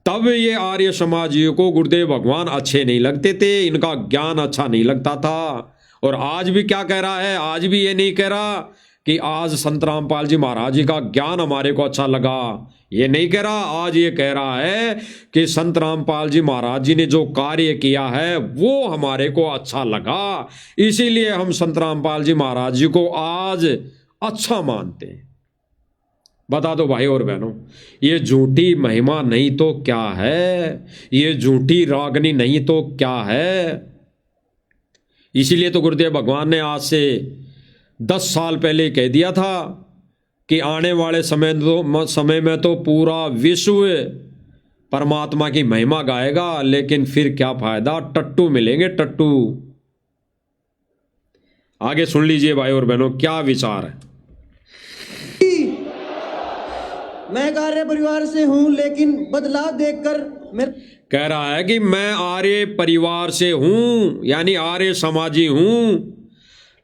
तब ये आर्य समाजियों को गुरुदेव भगवान अच्छे नहीं लगते थे, इनका ज्ञान अच्छा नहीं लगता था। और आज भी क्या कह रहा है? आज भी ये नहीं कह रहा कि आज संत रामपाल जी महाराज जी का ज्ञान हमारे को अच्छा लगा, ये नहीं कह रहा। आज ये कह रहा है कि संत रामपाल जी महाराज जी ने जो कार्य किया है वो हमारे को अच्छा लगा, इसीलिए हम संत रामपाल जी महाराज जी को आज अच्छा मानते हैं। बता दो भाई और बहनों, ये झूठी महिमा नहीं तो क्या है? ये झूठी रागनी नहीं तो क्या है? इसीलिए तो गुरुदेव भगवान ने आज से 10 साल पहले कह दिया था कि आने वाले समय में तो पूरा विश्व परमात्मा की महिमा गाएगा, लेकिन फिर क्या फायदा? टट्टू मिलेंगे, टट्टू। आगे सुन लीजिए भाई और बहनों, क्या विचार है। मैं आर्य परिवार से हूं, लेकिन बदलाव देखकर कह रहा है कि मैं आर्य परिवार से हूं, यानी आर्य समाजी हूं,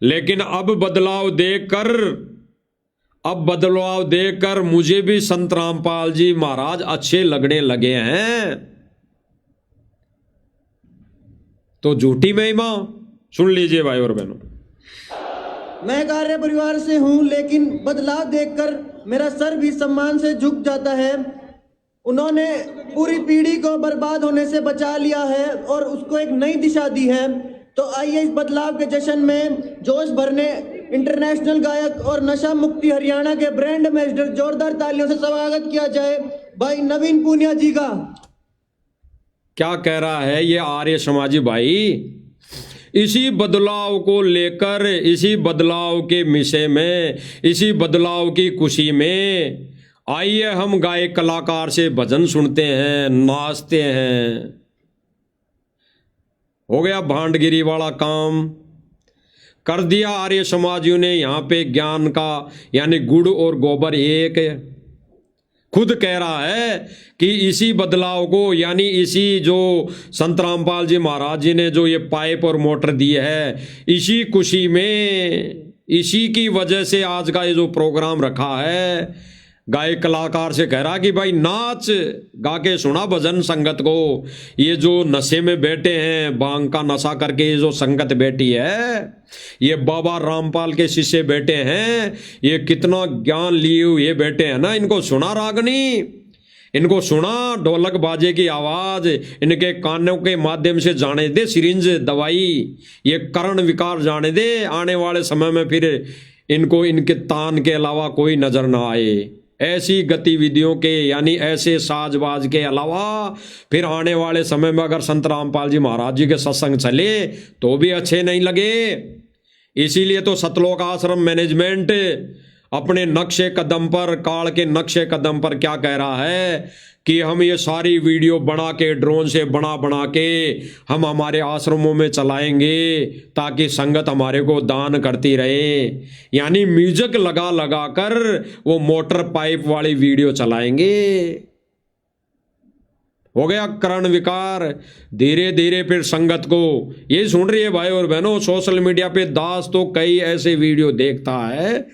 लेकिन अब बदलाव देखकर मुझे भी संत रामपाल जी महाराज अच्छे लगने लगे हैं। तो झूठी महिमा सुन लीजिए भाई और बहनों। मैं आर्य परिवार से हूं, लेकिन बदलाव देखकर मेरा सर भी सम्मान से झुक जाता है। उन्होंने पूरी पीढ़ी को बर्बाद होने से बचा लिया है और उसको एक नई दिशा दी है। तो आइए इस बदलाव के जश्न में जोश भरने इंटरनेशनल गायक और नशा मुक्ति हरियाणा के ब्रांड एम्बेसडर जोरदार तालियों से स्वागत किया जाए भाई नवीन पूनिया जी का। क्या कह रहा है ये आर्य समाजी भाई? इसी बदलाव को लेकर, इसी बदलाव के विषय में, इसी बदलाव की खुशी में आइए हम गायक कलाकार से भजन सुनते हैं, नाचते हैं। हो गया भांडगिरी वाला काम, कर दिया आर्य समाजियों ने यहाँ पे ज्ञान का, यानी गुड़ और गोबर एक। खुद कह रहा है कि इसी बदलाव को, यानी इसी जो संत रामपाल जी महाराज जी ने जो ये पाइप और मोटर दी है, इसी खुशी में, इसी की वजह से आज का ये जो प्रोग्राम रखा है। गायक कलाकार से कह रहा कि भाई नाच गा के सुना भजन संगत को। ये जो नशे में बैठे हैं, भांग का नशा करके ये जो संगत बैठी है, ये बाबा रामपाल के शिष्य बैठे हैं, ये कितना ज्ञान लिए हुए बैठे हैं ना, इनको सुना रागनी, इनको सुना ढोलक बाजे की आवाज, इनके कानों के माध्यम से जाने दे सिरिंज दवाई, ये कर्ण विकार जाने दे। आने वाले समय में फिर इनको इनके तान के अलावा कोई नजर ना आए। ऐसी गतिविधियों के, यानी ऐसे साजबाज के अलावा फिर आने वाले समय में अगर संत रामपाल जी महाराज जी के सत्संग चले तो भी अच्छे नहीं लगे। इसीलिए तो सतलोक आश्रम मैनेजमेंट अपने नक्शे कदम पर, काल के नक्शे कदम पर क्या कह रहा है कि हम ये सारी वीडियो बना के, ड्रोन से बना के हम हमारे आश्रमों में चलाएंगे ताकि संगत हमारे को दान करती रहे। यानी म्यूजिक लगा लगा कर वो मोटर पाइप वाली वीडियो चलाएंगे। हो गया करण विकार। धीरे धीरे फिर संगत को ये सुन रही है भाई और बहनों। सोशल मीडिया पे दास तो कई ऐसे वीडियो देखता है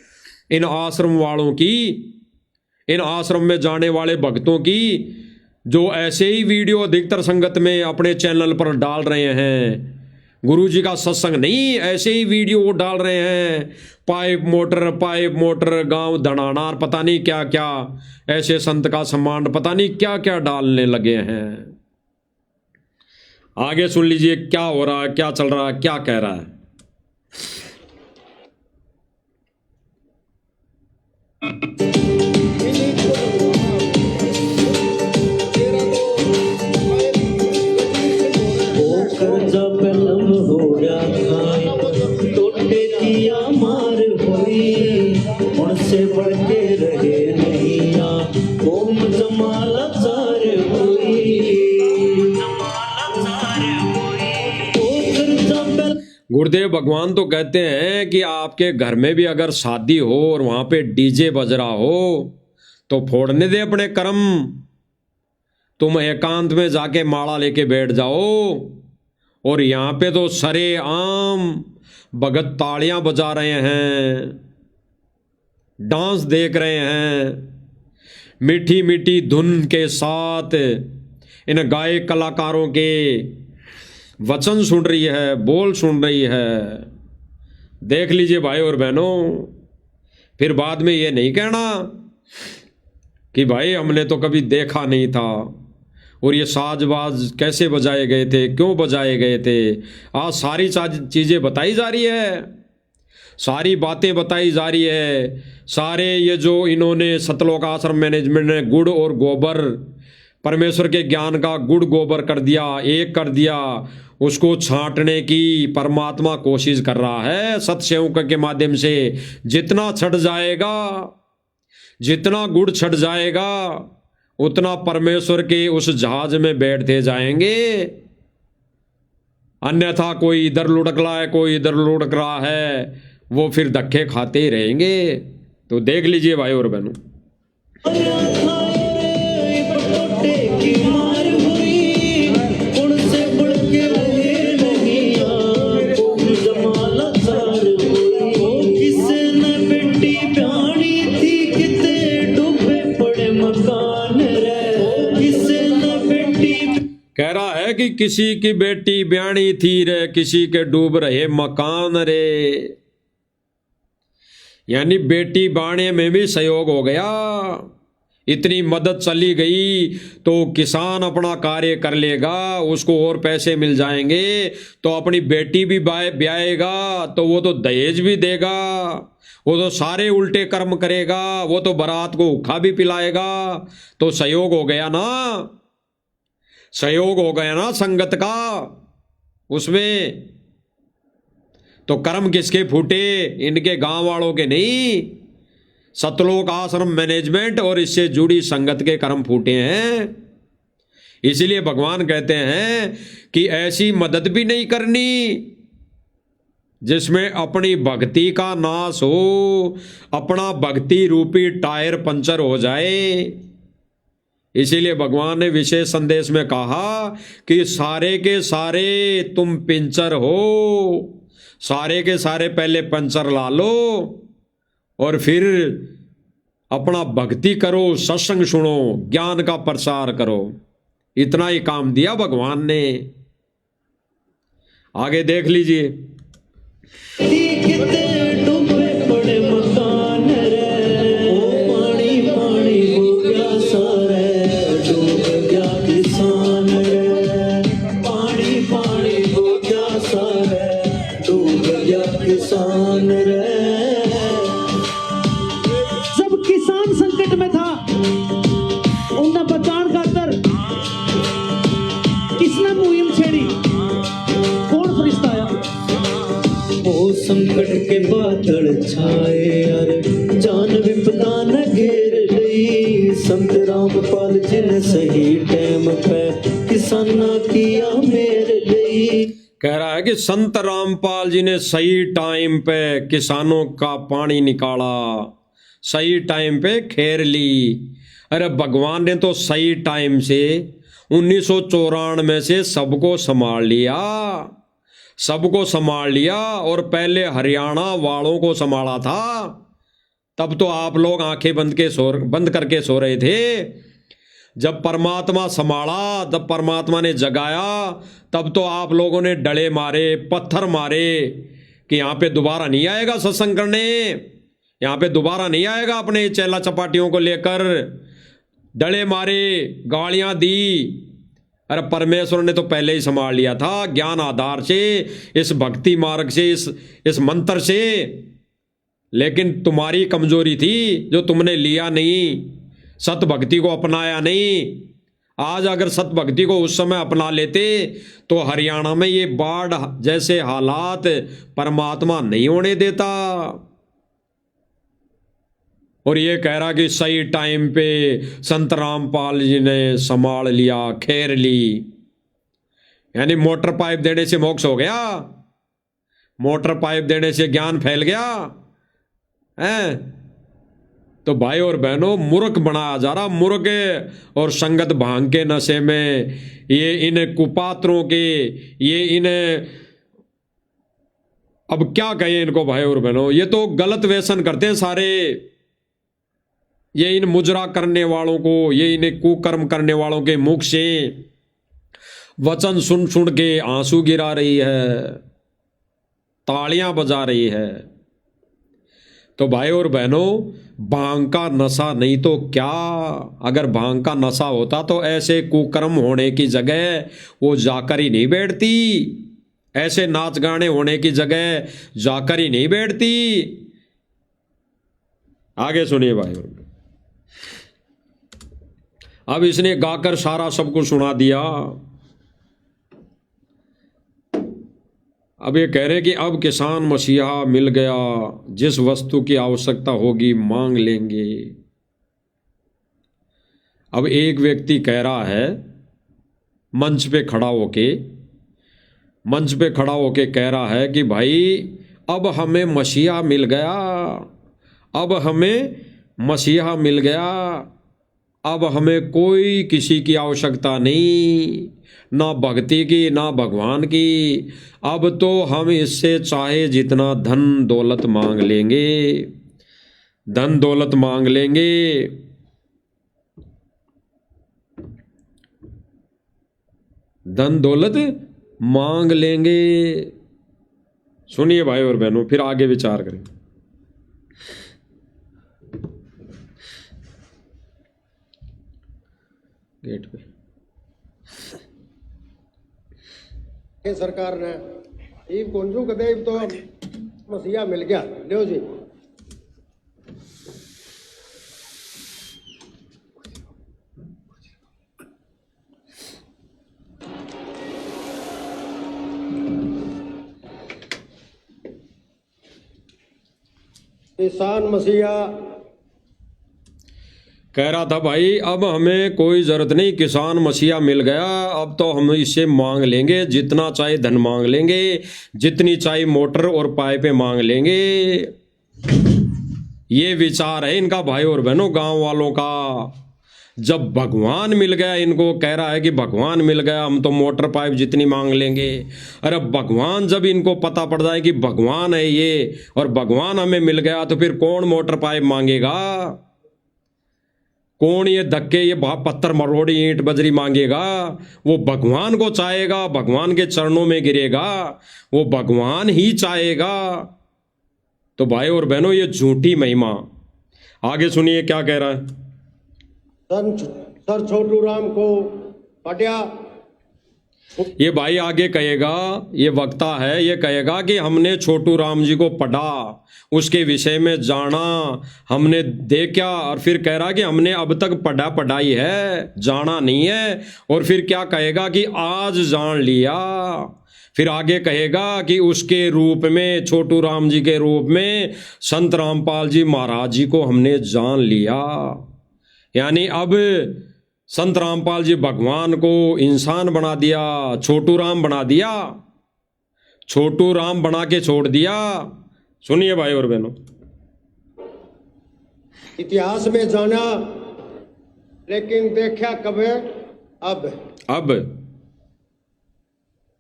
इन आश्रम वालों की, इन आश्रम में जाने वाले भक्तों की, जो ऐसे ही वीडियो अधिकतर संगत में अपने चैनल पर डाल रहे हैं। गुरुजी का सत्संग नहीं, ऐसे ही वीडियो वो डाल रहे हैं। पाइप मोटर गांव धड़ाना, पता नहीं क्या क्या ऐसे संत का सम्मान, पता नहीं क्या क्या डालने लगे हैं। आगे सुन लीजिए क्या हो रहा है, क्या चल रहा है, क्या कह रहा है। से बढ़ के रहे नहीं ओम जमाला सारे गुरुदेव भगवान तो कहते हैं कि आपके घर में भी अगर शादी हो और वहां पे डीजे बज रहा हो तो फोड़ने दे अपने कर्म। तुम एकांत में जाके माला लेके बैठ जाओ। और यहां पे तो सरे आम भगत तालियां बजा रहे हैं, डांस देख रहे हैं, मीठी मीठी धुन के साथ इन गायक कलाकारों के वचन सुन रही है, बोल सुन रही है। देख लीजिए भाई और बहनों। फिर बाद में ये नहीं कहना कि भाई हमने तो कभी देखा नहीं था और ये साजबाज कैसे बजाए गए थे, क्यों बजाए गए थे। आज सारी चीज़ें बताई जा रही है, सारी बातें बताई जा रही है। सारे ये जो इन्होंने सतलोक आश्रम मैनेजमेंट ने गुड़ और गोबर, परमेश्वर के ज्ञान का गुड़ गोबर कर दिया, एक कर दिया, उसको छांटने की परमात्मा कोशिश कर रहा है सत्सेवक के माध्यम से। जितना छट जाएगा, जितना गुड़ छट जाएगा, उतना परमेश्वर के उस जहाज में बैठते जाएंगे। अन्यथा कोई इधर लुढ़क रहा है, कोई इधर लुढ़क रहा है, वो फिर धक्के खाते ही रहेंगे। तो देख लीजिए भाई और बहनों। कह रहा है कि किसी की बेटी ब्याणी थी रे, किसी के डूब रहे मकान रे। यानी बेटी बाणे में भी सहयोग हो गया। इतनी मदद चली गई तो किसान अपना कार्य कर लेगा, उसको और पैसे मिल जाएंगे, तो अपनी बेटी भी ब्याएगा तो वो तो दहेज भी देगा, वो तो सारे उल्टे कर्म करेगा, वो तो बारात को उखा भी पिलाएगा। तो सहयोग हो गया ना, सहयोग हो गया ना संगत का उसमें। तो कर्म किसके फूटे? इनके गांव वालों के नहीं, सतलोक आश्रम मैनेजमेंट और इससे जुड़ी संगत के कर्म फूटे हैं। इसलिए भगवान कहते हैं कि ऐसी मदद भी नहीं करनी जिसमें अपनी भक्ति का नाश हो, अपना भक्ति रूपी टायर पंचर हो जाए। इसीलिए भगवान ने विशेष संदेश में कहा कि सारे के सारे तुम पिंचर हो, सारे के सारे पहले पंचर ला लो और फिर अपना भक्ति करो, सत्संग सुनो, ज्ञान का प्रसार करो। इतना ही काम दिया भगवान ने। आगे देख लीजिए। जब किसान संकट में था, उन्हें बचाने खातर किसने मुहिम छेड़ी? कौन फरिश्ता आया? ओ संकट के बादल छाए, अरे जान विपदा न घेर लई, संत रामपाल जी ने सही टाइम पे किसाना किया मेरे लिए। कह रहा है कि संत रामपाल जी ने सही टाइम पे किसानों का पानी निकाला, सही टाइम पे खेर ली। अरे भगवान ने तो सही टाइम से 1994 से सबको संभाल लिया, सबको संभाल लिया। और पहले हरियाणा वालों को संभाला था, तब तो आप लोग आंखें बंद करके सो रहे थे। जब परमात्मा संभाला, जब परमात्मा ने जगाया, तब तो आप लोगों ने डले मारे, पत्थर मारे कि यहाँ पे दोबारा नहीं आएगा सत्संग करने, यहाँ पे दोबारा नहीं आएगा अपने चेला चपाटियों को लेकर। डले मारे, गालियां दी। अरे परमेश्वर ने तो पहले ही संभाल लिया था, ज्ञान आधार से, इस भक्ति मार्ग से, इस मंत्र से। लेकिन तुम्हारी कमजोरी थी जो तुमने लिया नहीं, सत भक्ति को अपनाया नहीं। आज अगर सत भक्ति को उस समय अपना लेते तो हरियाणा में ये बाढ़ जैसे हालात परमात्मा नहीं होने देता। और ये कह रहा कि सही टाइम पे संत रामपाल जी ने संभाल लिया, खेर ली। यानी मोटर पाइप देने से मोक्ष हो गया, मोटर पाइप देने से ज्ञान फैल गया है। तो भाई और बहनों, मूर्ख बनाया जा रहा, मूर्ख। और संगत भांग के नशे में ये इन कुपात्रों के, ये इन, अब क्या कहें इनको भाई और बहनों, ये तो गलत व्यसन करते हैं सारे। ये इन मुजरा करने वालों को, ये इन कुकर्म करने वालों के मुख से वचन सुन सुन के आंसू गिरा रही है, तालियां बजा रही है। तो भाई और बहनों, भांग का नशा नहीं तो क्या, अगर भांग का नशा होता तो ऐसे कुकर्म होने की जगह वो जाकर ही नहीं बैठती, ऐसे नाच गाने होने की जगह जाकर ही नहीं बैठती। आगे सुनिए भाई और बहनों। अब इसने गाकर सारा सब कुछ सुना दिया। अब ये कह रहे कि अब किसान मसीहा मिल गया, जिस वस्तु की आवश्यकता होगी मांग लेंगे। अब एक व्यक्ति कह रहा है मंच पे खड़ा होके कह रहा है कि भाई अब हमें मसीहा मिल गया, अब हमें मसीहा मिल गया, अब हमें कोई किसी की आवश्यकता नहीं, ना भक्ति की ना भगवान की। अब तो हम इससे चाहे जितना धन दौलत मांग लेंगे, धन दौलत मांग लेंगे। धन दौलत मांग लेंगे। सुनिए भाई और बहनों, फिर आगे विचार करें। गेट पे सरकार ने ईब कोंजू कदे तो मसीहा मिल गया लियो जी। किसान मसीहा कह रहा था भाई अब हमें कोई ज़रूरत नहीं, किसान मसीहा मिल गया, अब तो हम इससे मांग लेंगे, जितना चाहे धन मांग लेंगे, जितनी चाहे मोटर और पाइपें मांग लेंगे। ये विचार है इनका भाई और बहनों, गांव वालों का। जब भगवान मिल गया, इनको कह रहा है कि भगवान मिल गया, हम तो मोटर पाइप जितनी मांग लेंगे। अरे भगवान, जब इनको पता पड़ जाए कि भगवान है ये और भगवान हमें मिल गया, तो फिर कौन मोटर पाइप मांगेगा? कौन ये धक्के, ये पत्थर मरोड़ी ईंट बजरी मांगेगा? वो भगवान को चाहेगा, भगवान के चरणों में गिरेगा, वो भगवान ही चाहेगा। तो भाई और बहनों, ये झूठी महिमा। आगे सुनिए क्या कह रहा है। सर छोटू राम को पटिया। ये भाई आगे कहेगा, ये वक्ता है, ये कहेगा कि हमने छोटू राम जी को पढ़ा, उसके विषय में जाना, हमने देखा, और फिर कह रहा कि हमने अब तक पढ़ाई है, जाना नहीं है। और फिर क्या कहेगा कि आज जान लिया। फिर आगे कहेगा कि उसके रूप में, छोटू राम जी के रूप में संत रामपाल जी महाराज जी को हमने जान लिया। यानी अब संत रामपाल जी भगवान को इंसान बना दिया, छोटू राम बना दिया, छोटू राम बना के छोड़ दिया। सुनिए भाई और बहनों, इतिहास में जाना लेकिन देखा कब है? अब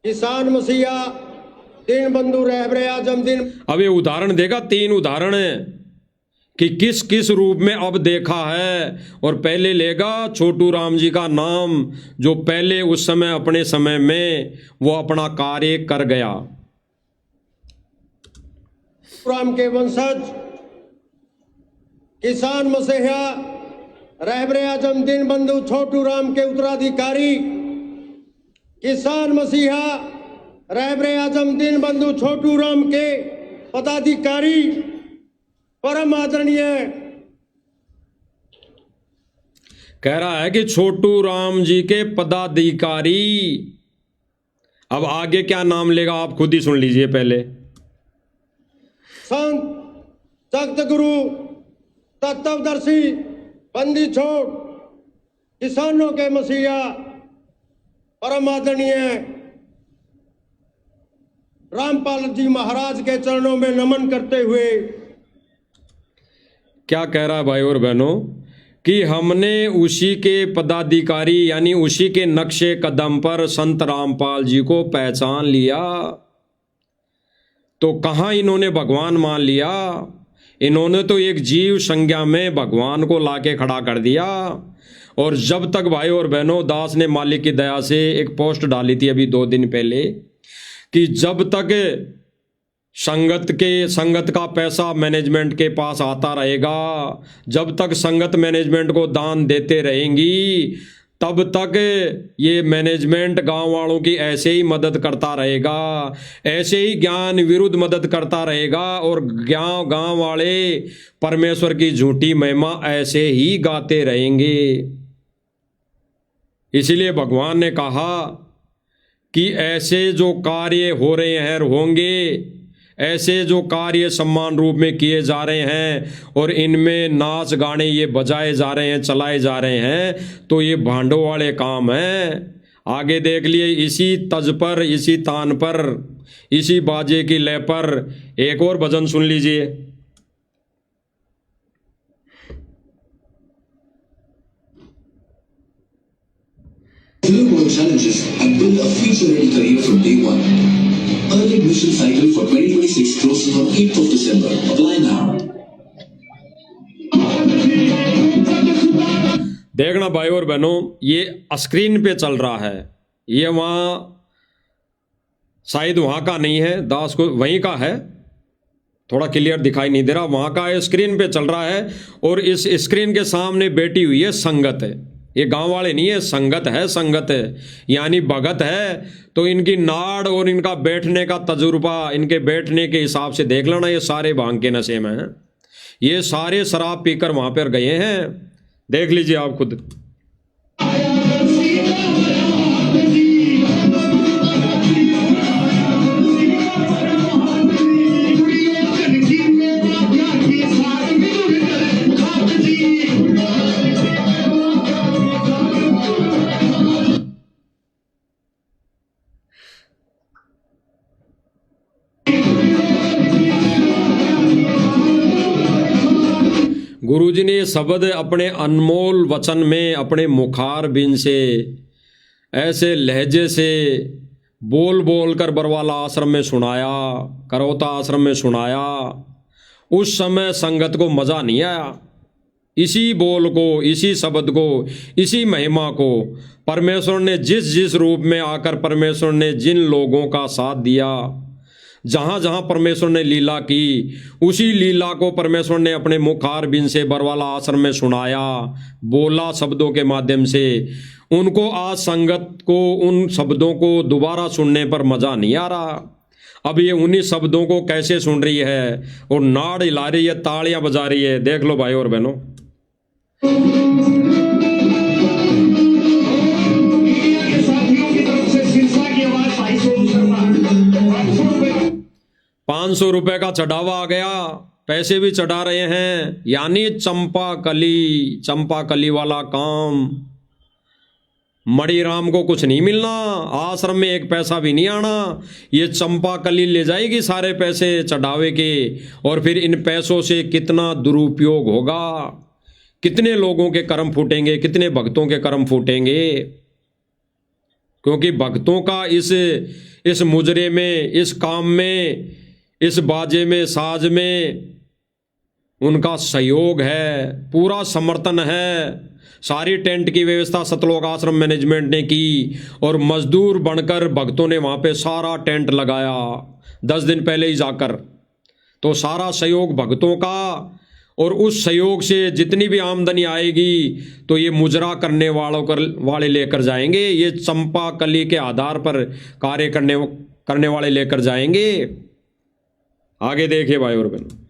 किसान मसीहा दीन बंधु रहबरे आजम दिन। अब ये उदाहरण देगा, 3 उदाहरण है कि किस किस रूप में अब देखा है। और पहले लेगा छोटू राम जी का नाम, जो पहले उस समय अपने समय में वो अपना कार्य कर गया। राम के वंशज किसान मसीहा रहबरे आजम दीन बंधु छोटू राम के उत्तराधिकारी, किसान मसीहा रहबरे आजम दीन बंधु छोटू राम के पदाधिकारी, परम आदरणीय। कह रहा है कि छोटू राम जी के पदाधिकारी। अब आगे क्या नाम लेगा आप खुद ही सुन लीजिए। पहले संत जगत गुरु तत्वदर्शी बंदी छोड़ किसानों के मसीहा परम आदरणीय रामपाल जी महाराज के चरणों में नमन करते हुए क्या कह रहा है भाई और बहनों कि हमने उसी के पदाधिकारी यानी उसी के नक्शे कदम पर संत रामपाल जी को पहचान लिया। तो कहाँ इन्होंने भगवान मान लिया? इन्होंने तो एक जीव संज्ञा में भगवान को लाके खड़ा कर दिया। और जब तक भाई और बहनों, दास ने मालिक की दया से एक पोस्ट डाली थी अभी 2 दिन पहले कि जब तक संगत का पैसा मैनेजमेंट के पास आता रहेगा, जब तक संगत मैनेजमेंट को दान देते रहेंगी, तब तक ये मैनेजमेंट गांव वालों की ऐसे ही मदद करता रहेगा, ऐसे ही ज्ञान विरुद्ध मदद करता रहेगा। और गांव वाले परमेश्वर की झूठी महिमा ऐसे ही गाते रहेंगे। इसीलिए भगवान ने कहा कि ऐसे जो कार्य हो रहे हैं होंगे, ऐसे जो कार्य सम्मान रूप में किए जा रहे हैं और इनमें नाच गाने ये बजाए जा रहे हैं, चलाए जा रहे हैं, तो ये भांडों वाले काम हैं। आगे देख लिए, इसी तज पर, इसी तान पर, इसी बाजे की लय पर एक और भजन सुन लीजिए। Challenges and build a future-ready career from day one. Early admission cycle for 2026 closes on 8th of December. Apply now. देखना भाई और बहनों, ये स्क्रीन पे चल रहा है, ये वहाँ शायद वहाँ का नहीं है, दास को वहीं का है, थोड़ा क्लियर दिखाई नहीं दे रहा, वहाँ का है, स्क्रीन पे चल रहा है। और इस स्क्रीन के सामने बैठी हुई है संगत है, ये गांव वाले नहीं है, संगत है, संगत है यानी भगत है। तो इनकी नाड़ और इनका बैठने का तजुर्बा, इनके बैठने के हिसाब से देख लेना, ये सारे भांग के नशे में हैं, ये सारे शराब पीकर वहां पर गए हैं, देख लीजिए आप खुद। गुरुजी ने शब्द अपने अनमोल वचन में अपने मुखार बिन से ऐसे लहजे से बोल बोल कर बरवाला आश्रम में सुनाया, करौता आश्रम में सुनाया। उस समय संगत को मज़ा नहीं आया। इसी बोल को, इसी शब्द को, इसी महिमा को परमेश्वर ने जिस जिस रूप में आकर परमेश्वर ने जिन लोगों का साथ दिया, जहाँ जहाँ परमेश्वर ने लीला की, उसी लीला को परमेश्वर ने अपने मुखार बिन से बरवाला आश्रम में सुनाया, बोला शब्दों के माध्यम से। उनको आज संगत को उन शब्दों को दोबारा सुनने पर मज़ा नहीं आ रहा। अब ये उन्हीं शब्दों को कैसे सुन रही है और नाड़ हिला रही है, तालियां बजा रही है। देख लो भाई और बहनों। साथियों की तरफ से शीर्षा की आवाज 250 रुपये 500 रुपए का चढ़ावा आ गया, पैसे भी चढ़ा रहे हैं, यानी चंपा कली वाला काम। मणिराम को कुछ नहीं मिलना, आश्रम में एक पैसा भी नहीं आना, ये चंपा कली ले जाएगी सारे पैसे चढ़ावे के। और फिर इन पैसों से कितना दुरुपयोग होगा, कितने लोगों के कर्म फूटेंगे, कितने भक्तों के कर्म फूटेंगे। क्योंकि भक्तों का इस मुजरे में, इस काम में, इस बाजे में, साज में उनका सहयोग है, पूरा समर्थन है। सारी टेंट की व्यवस्था सतलोक आश्रम मैनेजमेंट ने की और मजदूर बनकर भक्तों ने वहाँ पे सारा टेंट लगाया 10 दिन पहले ही जाकर। तो सारा सहयोग भक्तों का, और उस सहयोग से जितनी भी आमदनी आएगी तो ये मुजरा करने वाले लेकर जाएंगे, ये चंपा कली के आधार पर कार्य करने वाले लेकर जाएंगे। आगे देखिए भाई और बहनों।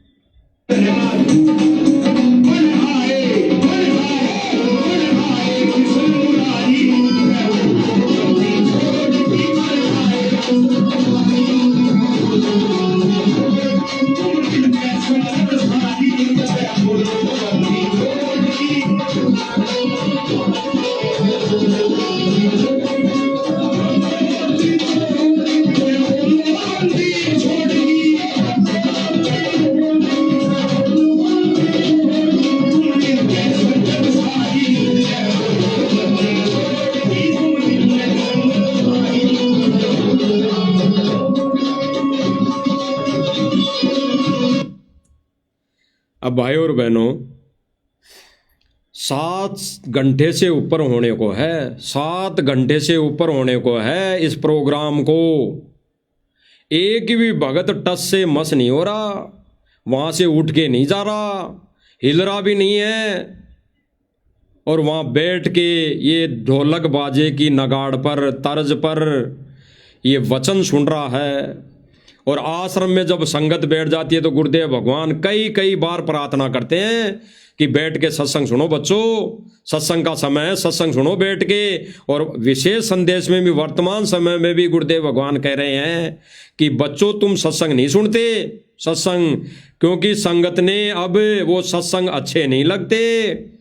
अब भाई और बहनों, 7 घंटे से ऊपर होने को है, 7 घंटे से ऊपर होने को है इस प्रोग्राम को। एक भी भगत टस से मस नहीं हो रहा, वहाँ से उठ के नहीं जा रहा, हिल रहा भी नहीं है, और वहाँ बैठ के ये ढोलक बाजे की नगाड़ पर, तर्ज पर ये वचन सुन रहा है। और आश्रम में जब संगत बैठ जाती है तो गुरुदेव भगवान कई बार प्रार्थना करते हैं कि बैठ के सत्संग सुनो बच्चों, सत्संग का समय है, सत्संग सुनो बैठ के। और विशेष संदेश में भी, वर्तमान समय में भी गुरुदेव भगवान कह रहे हैं कि बच्चों तुम सत्संग नहीं सुनते, सत्संग, क्योंकि संगत ने अब वो सत्संग अच्छे नहीं लगते।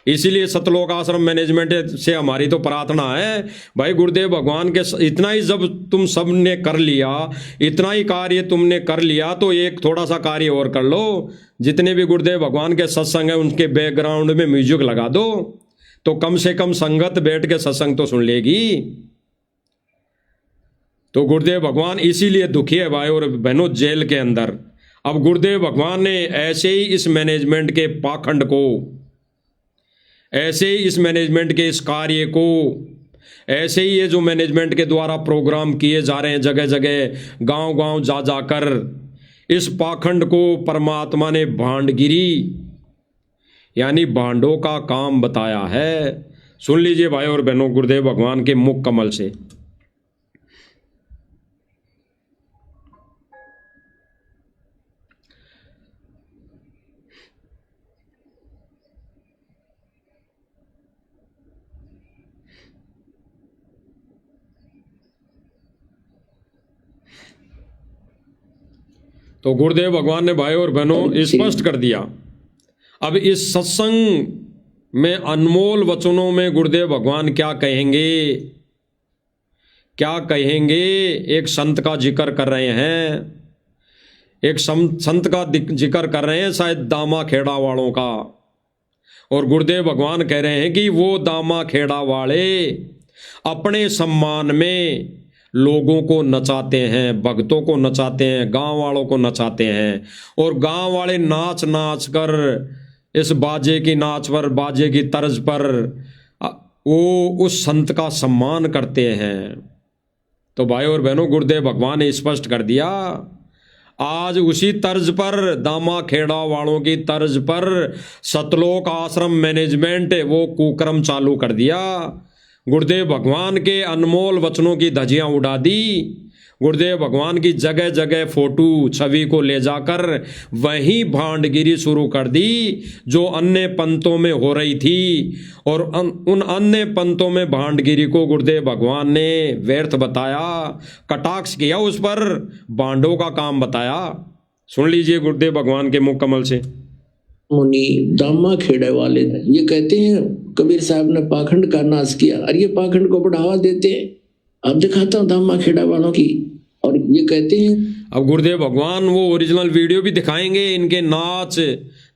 इसीलिए सतलोक आश्रम मैनेजमेंट से हमारी तो प्रार्थना है भाई, गुरुदेव भगवान के इतना ही जब तुम सब ने कर लिया, इतना ही कार्य तुमने कर लिया, तो एक थोड़ा सा कार्य और कर लो। जितने भी गुरुदेव भगवान के सत्संग है उनके बैकग्राउंड में म्यूजिक लगा दो, तो कम से कम संगत बैठ के सत्संग तो सुन लेगी। तो गुरुदेव भगवान इसीलिए दुखी है भाई और बहनों जेल के अंदर। अब गुरुदेव भगवान ने ऐसे ही इस मैनेजमेंट के पाखंड को, ऐसे ही इस मैनेजमेंट के इस कार्य को, ऐसे ही ये जो मैनेजमेंट के द्वारा प्रोग्राम किए जा रहे हैं जगह जगह, गांव गांव जा जाकर, इस पाखंड को परमात्मा ने भांडगिरी यानी भांडों का काम बताया है। सुन लीजिए भाई और बहनों गुरुदेव भगवान के मुख कमल से। तो गुरुदेव भगवान ने भाई और बहनों स्पष्ट कर दिया। अब इस सत्संग में अनमोल वचनों में गुरुदेव भगवान क्या कहेंगे, क्या कहेंगे। एक संत का जिक्र कर रहे हैं, एक संत का जिक्र कर रहे हैं, शायद दामा खेड़ा वालों का। और गुरुदेव भगवान कह रहे हैं कि वो दामा खेड़ा वाले अपने सम्मान में लोगों को नचाते हैं, भक्तों को नचाते हैं, गांव वालों को नचाते हैं। और गांव वाले नाच नाच कर इस बाजे की नाच पर, बाजे की तर्ज पर वो उस संत का सम्मान करते हैं। तो भाई और बहनों गुरुदेव भगवान ने स्पष्ट कर दिया, आज उसी तर्ज पर, दामा खेड़ा वालों की तर्ज पर सतलोक आश्रम मैनेजमेंट वो कुकर्म चालू कर दिया। गुरुदेव भगवान के अनमोल वचनों की धज्जियां उड़ा दी। गुरुदेव भगवान की जगह जगह फोटो छवि को ले जाकर वही भांडगिरी शुरू कर दी जो अन्य पंथों में हो रही थी, और उन अन्य पंथों में भांडगिरी को गुरुदेव भगवान ने व्यर्थ बताया, कटाक्ष किया, उस पर भांडों का काम बताया। सुन लीजिए गुरुदेव भगवान के मुख कमल से। मुनि दामा खेड़े वाले ये कहते हैं कबीर साहब ने पाखंड का नाश किया, और ये पाखंड को बढ़ावा देते हैं। अब दिखाता हूँ दामा खेड़ा वालों की, और ये कहते हैं। अब गुरुदेव भगवान वो ओरिजिनल वीडियो भी दिखाएंगे, इनके नाच,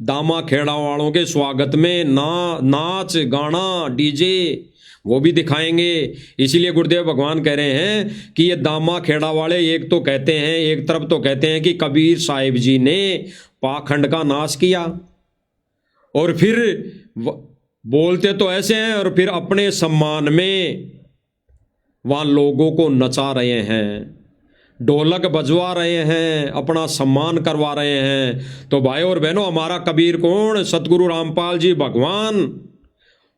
दामा खेड़ा वालों के स्वागत में नाच गाना डीजे वो भी दिखाएंगे। इसीलिए गुरुदेव भगवान कह रहे हैं कि ये दामा खेड़ा वाले एक तो कहते हैं, एक तरफ तो कहते हैं कि कबीर साहिब जी ने पाखंड का नाश किया, और फिर बोलते तो ऐसे हैं, और फिर अपने सम्मान में वहाँ लोगों को नचा रहे हैं, ढोलक बजवा रहे हैं, अपना सम्मान करवा रहे हैं। तो भाई और बहनों, हमारा कबीर कौन? सतगुरु रामपाल जी भगवान,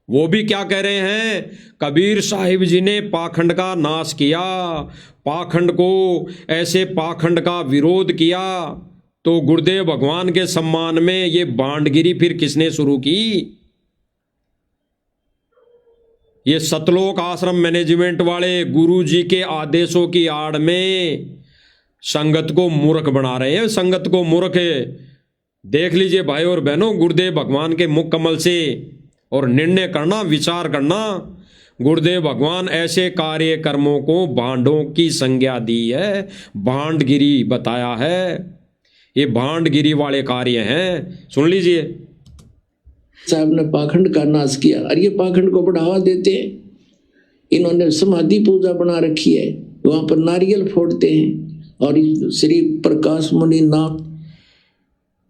वो भी क्या कह रहे हैं? कबीर साहिब जी ने पाखंड का नाश किया, पाखंड को, ऐसे पाखंड का विरोध किया। तो गुरुदेव भगवान के सम्मान में ये भांडगिरी फिर किसने शुरू की? ये सतलोक आश्रम मैनेजमेंट वाले गुरु जी के आदेशों की आड़ में संगत को मूर्ख बना रहे हैं, संगत को मूर्ख। देख लीजिए भाई और बहनों, गुरुदेव भगवान के मुख कमल से, और निर्णय करना, विचार करना। गुरुदेव भगवान ऐसे कार्य कर्मों को भांडों की संज्ञा दी है, भांडगिरी बताया है। ये भांडगिरी वाले कार्य हैं। सुन लीजिए। साहब ने पाखंड का नाश किया, और ये पाखंड को बढ़ावा देते हैं। इन्होंने समाधि पूजा बना रखी है, वहां पर नारियल फोड़ते हैं, और श्री प्रकाश मुनि नाम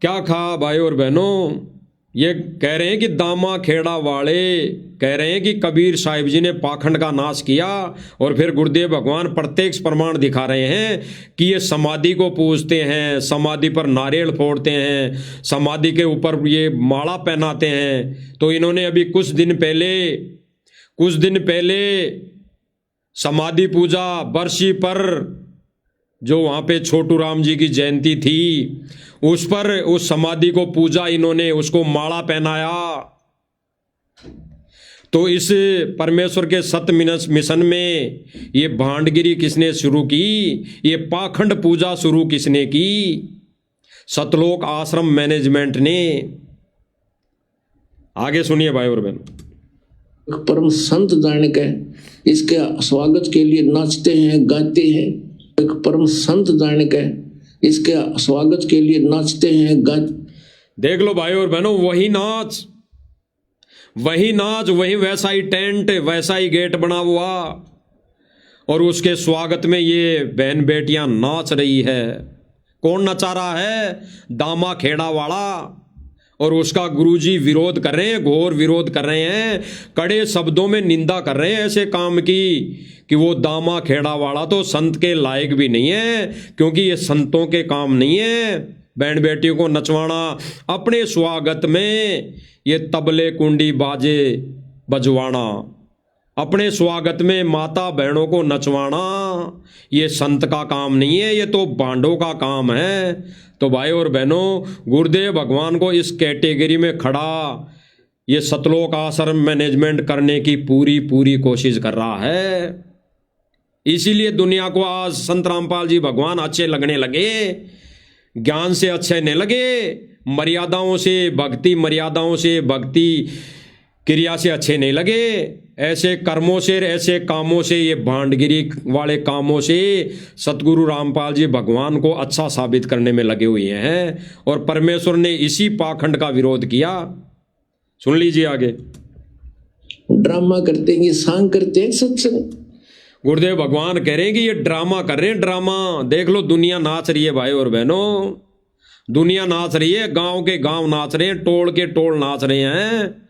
क्या खा भाई और बहनों? ये कह रहे हैं कि दामा खेड़ा वाले कह रहे हैं कि कबीर साहिब जी ने पाखंड का नाश किया, और फिर गुरुदेव भगवान प्रत्यक्ष प्रमाण दिखा रहे हैं कि ये समाधि को पूजते हैं, समाधि पर नारियल फोड़ते हैं, समाधि के ऊपर ये माला पहनाते हैं। तो इन्होंने अभी कुछ दिन पहले समाधि पूजा बरसी पर, जो वहाँ पे छोटू राम जी की जयंती थी, उस पर उस समाधि को पूजा, इन्होंने उसको माला पहनाया। तो इस परमेश्वर के सत्य मिशन में ये भांडगिरी किसने शुरू की? ये पाखंड पूजा शुरू किसने की? सतलोक आश्रम मैनेजमेंट ने। आगे सुनिए भाई और बहन। परम संत जान के इसके स्वागत के लिए नाचते हैं, गाते हैं। एक परम संत जान के इसके स्वागत के लिए नाचते हैं, देख लो भाई और बहनों, वही नाच, वही वैसा ही टेंट, वैसा ही गेट बना हुआ, और उसके स्वागत में ये बहन बेटियां नाच रही है। कौन नचा रहा है? दामा खेड़ा वाला, और उसका गुरुजी विरोध कर रहे हैं, घोर विरोध कर रहे हैं, कड़े शब्दों में निंदा कर रहे हैं ऐसे काम की कि वो दामा खेड़ा वाला तो संत के लायक भी नहीं है, क्योंकि ये संतों के काम नहीं है बहन बेटियों को नचवाना। अपने स्वागत में ये तबले कुंडी बाजे बजवाना, अपने स्वागत में माता बहनों को नचवाना, ये संत का काम नहीं है, ये तो बांडों का काम है। तो भाई और बहनों, गुरुदेव भगवान को इस कैटेगरी में खड़ा ये सतलोक आश्रम मैनेजमेंट करने की पूरी कोशिश कर रहा है। इसीलिए दुनिया को आज संत रामपाल जी भगवान अच्छे लगने लगे, ज्ञान से अच्छे नहीं लगे, मर्यादाओं से भक्ति क्रिया से अच्छे नहीं लगे। ऐसे कर्मों से, ऐसे कामों से, ये भांडगिरी वाले कामों से सतगुरु रामपाल जी भगवान को अच्छा साबित करने में लगे हुए हैं, और परमेश्वर ने इसी पाखंड का विरोध किया। सुन लीजिए आगे। ड्रामा करते हैं, ये सांग करते हैं सत्संग। गुरुदेव भगवान कह रहे हैं कि ये ड्रामा कर रहे हैं, ड्रामा। देख लो, दुनिया नाच रही है भाई और बहनों, दुनिया नाच रही है, गांव के गांव नाच रहे हैं, टोल के टोल नाच रहे हैं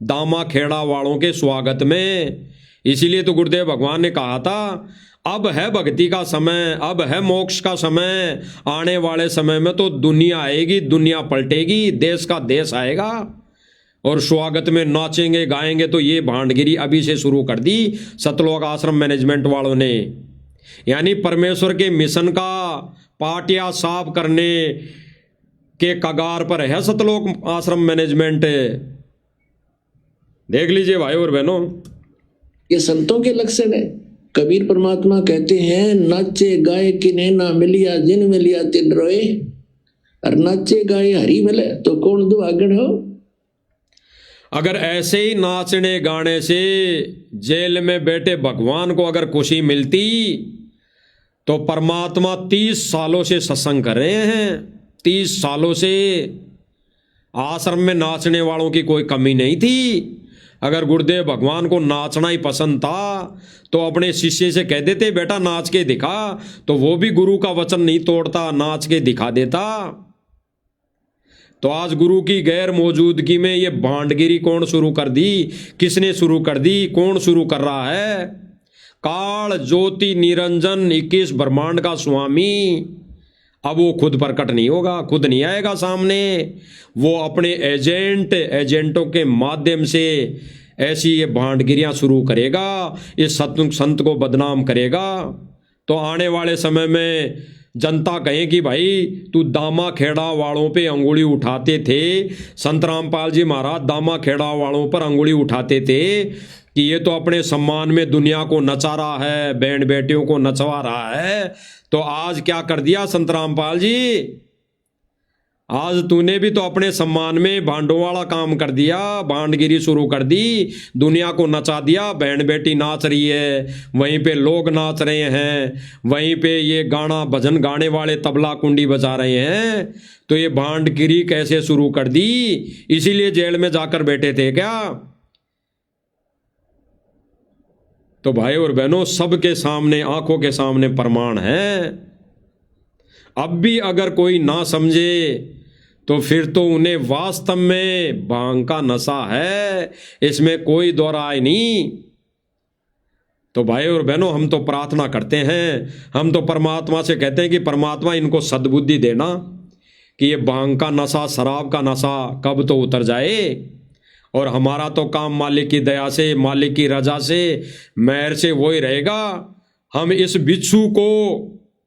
दामा खेड़ा वालों के स्वागत में। इसीलिए तो गुरुदेव भगवान ने कहा था, अब है भक्ति का समय, अब है मोक्ष का समय, आने वाले समय में तो दुनिया आएगी, दुनिया पलटेगी, देश का देश आएगा, और स्वागत में नाचेंगे गाएंगे। तो ये भांडगिरी अभी से शुरू कर दी सतलोक आश्रम मैनेजमेंट वालों ने। यानी परमेश्वर के मिशन का पाटिया साफ करने के कगार पर है सतलोक आश्रम मैनेजमेंट। देख लीजिए भाई और बहनों, ये संतों के लक्षण है। कबीर परमात्मा कहते हैं, नाचे गाए किन्हें ना मिलिया, जिन मिलिया तिन रोए। और नाचे गाए हरी मिले तो कौन दुआगण हो। अगर ऐसे ही नाचने गाने से जेल में बैठे भगवान को अगर खुशी मिलती तो परमात्मा 30 सालों से सत्संग कर रहे हैं। 30 सालों से आश्रम में नाचने वालों की कोई कमी नहीं थी। अगर गुरुदेव भगवान को नाचना ही पसंद था तो अपने शिष्य से कह देते, बेटा नाच के दिखा, तो वो भी गुरु का वचन नहीं तोड़ता, नाच के दिखा देता। तो आज गुरु की गैर मौजूदगी में ये भांडगिरी कौन शुरू कर दी, किसने शुरू कर दी, कौन शुरू कर रहा है। काल ज्योति निरंजन 21 ब्रह्मांड का स्वामी, अब वो खुद प्रकट नहीं होगा, खुद नहीं आएगा सामने। वो अपने एजेंटों के माध्यम से ऐसी ये भांडगिरियां शुरू करेगा, इस संत को बदनाम करेगा। तो आने वाले समय में जनता कहे कि भाई तू दामा खेड़ा वालों पे अंगुली उठाते थे, संत रामपाल जी महाराज दामा खेड़ा वालों पर अंगुली उठाते थे कि ये तो अपने सम्मान में दुनिया को नचा रहा है, बैंड बेटियों को नचवा रहा है। तो आज क्या कर दिया संत रामपाल जी, आज तूने भी तो अपने सम्मान में भांडों वाला काम कर दिया, भांडगिरी शुरू कर दी, दुनिया को नचा दिया। बैंड बेटी नाच रही है, वहीं पे लोग नाच रहे हैं, वहीं पे ये गाना भजन गाने वाले तबला कुंडी बजा रहे हैं। तो ये भांडगिरी कैसे शुरू कर दी, इसीलिए जेल में जाकर बैठे थे क्या। तो भाई और बहनों, सबके सामने, आंखों के सामने प्रमाण है। अब भी अगर कोई ना समझे तो फिर तो उन्हें वास्तव में भांग का नशा है, इसमें कोई दो राय नहीं। तो भाई और बहनों, हम तो प्रार्थना करते हैं, हम तो परमात्मा से कहते हैं कि परमात्मा इनको सद्बुद्धि देना कि ये भांग का नशा, शराब का नशा कब तो उतर जाए। और हमारा तो काम मालिक की दया से, मालिक की रजा से, मेहर से वही रहेगा। हम इस बिच्छू को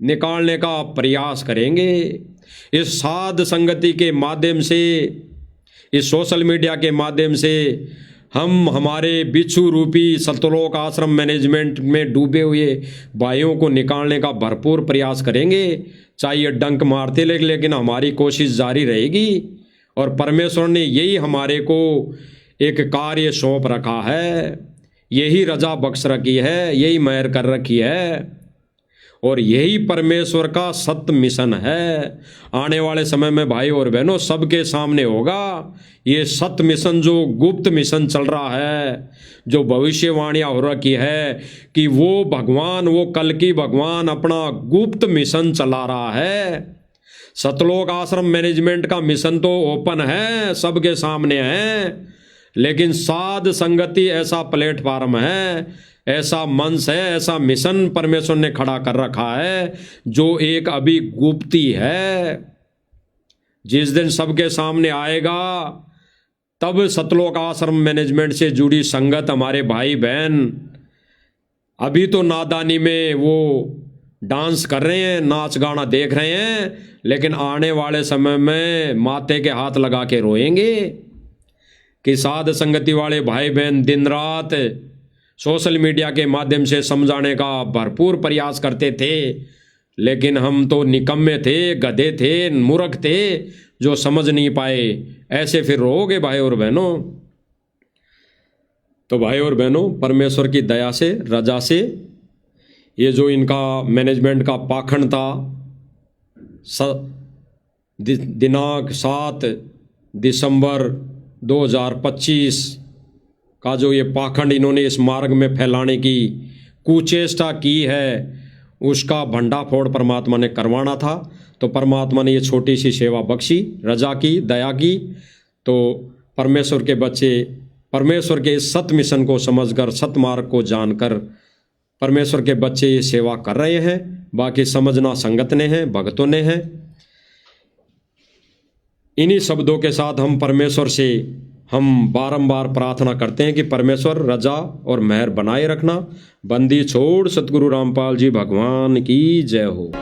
निकालने का प्रयास करेंगे। इस साध संगति के माध्यम से, इस सोशल मीडिया के माध्यम से हम हमारे बिच्छू रूपी सतलोक आश्रम मैनेजमेंट में डूबे हुए भाइयों को निकालने का भरपूर प्रयास करेंगे। चाहिए डंक मारते लेकिन हमारी कोशिश जारी रहेगी। और परमेश्वर ने यही हमारे को एक कार्य सौंप रखा है, यही रजा बख्श रखी है, यही मेहर कर रखी है, और यही परमेश्वर का सत्य मिशन है। आने वाले समय में भाई और बहनों सबके सामने होगा ये सत्य मिशन, जो गुप्त मिशन चल रहा है, जो भविष्यवाणियां हो रखी है कि वो भगवान, वो कल की भगवान अपना गुप्त मिशन चला रहा है। सतलोक आश्रम मैनेजमेंट का मिशन तो ओपन है, सबके सामने है, लेकिन साध संगति ऐसा प्लेटफार्म है, ऐसा मंच है, ऐसा मिशन परमेश्वर ने खड़ा कर रखा है जो एक अभी गुप्ती है। जिस दिन सबके सामने आएगा तब सतलोक आश्रम मैनेजमेंट से जुड़ी संगत, हमारे भाई बहन अभी तो नादानी में वो डांस कर रहे हैं, नाच गाना देख रहे हैं, लेकिन आने वाले समय में माथे के हाथ लगा के रोएंगे कि साध संगति वाले भाई बहन दिन रात सोशल मीडिया के माध्यम से समझाने का भरपूर प्रयास करते थे, लेकिन हम तो निकम्मे थे, गधे थे, मूर्ख थे, जो समझ नहीं पाए। ऐसे फिर रोओगे भाई और बहनों। तो भाई और बहनों, परमेश्वर की दया से, रजा से, ये जो इनका मैनेजमेंट का पाखंड था, दिनांक 7 दिसंबर 2025 का जो ये पाखंड इन्होंने इस मार्ग में फैलाने की कुचेष्टा की है, उसका भंडाफोड़ परमात्मा ने करवाना था। तो परमात्मा ने ये छोटी सी सेवा बख्शी, रजा की, दया की। तो परमेश्वर के बच्चे परमेश्वर के इस सत्य मिशन को समझकर, सत्य मार्ग को जानकर परमेश्वर के बच्चे ये सेवा कर रहे हैं। बाकी समझना संगत ने है, भक्तों ने है। इन्हीं शब्दों के साथ हम परमेश्वर से हम बारंबार प्रार्थना करते हैं कि परमेश्वर रजा और मेहर बनाए रखना। बंदी छोड़ सतगुरु रामपाल जी भगवान की जय हो।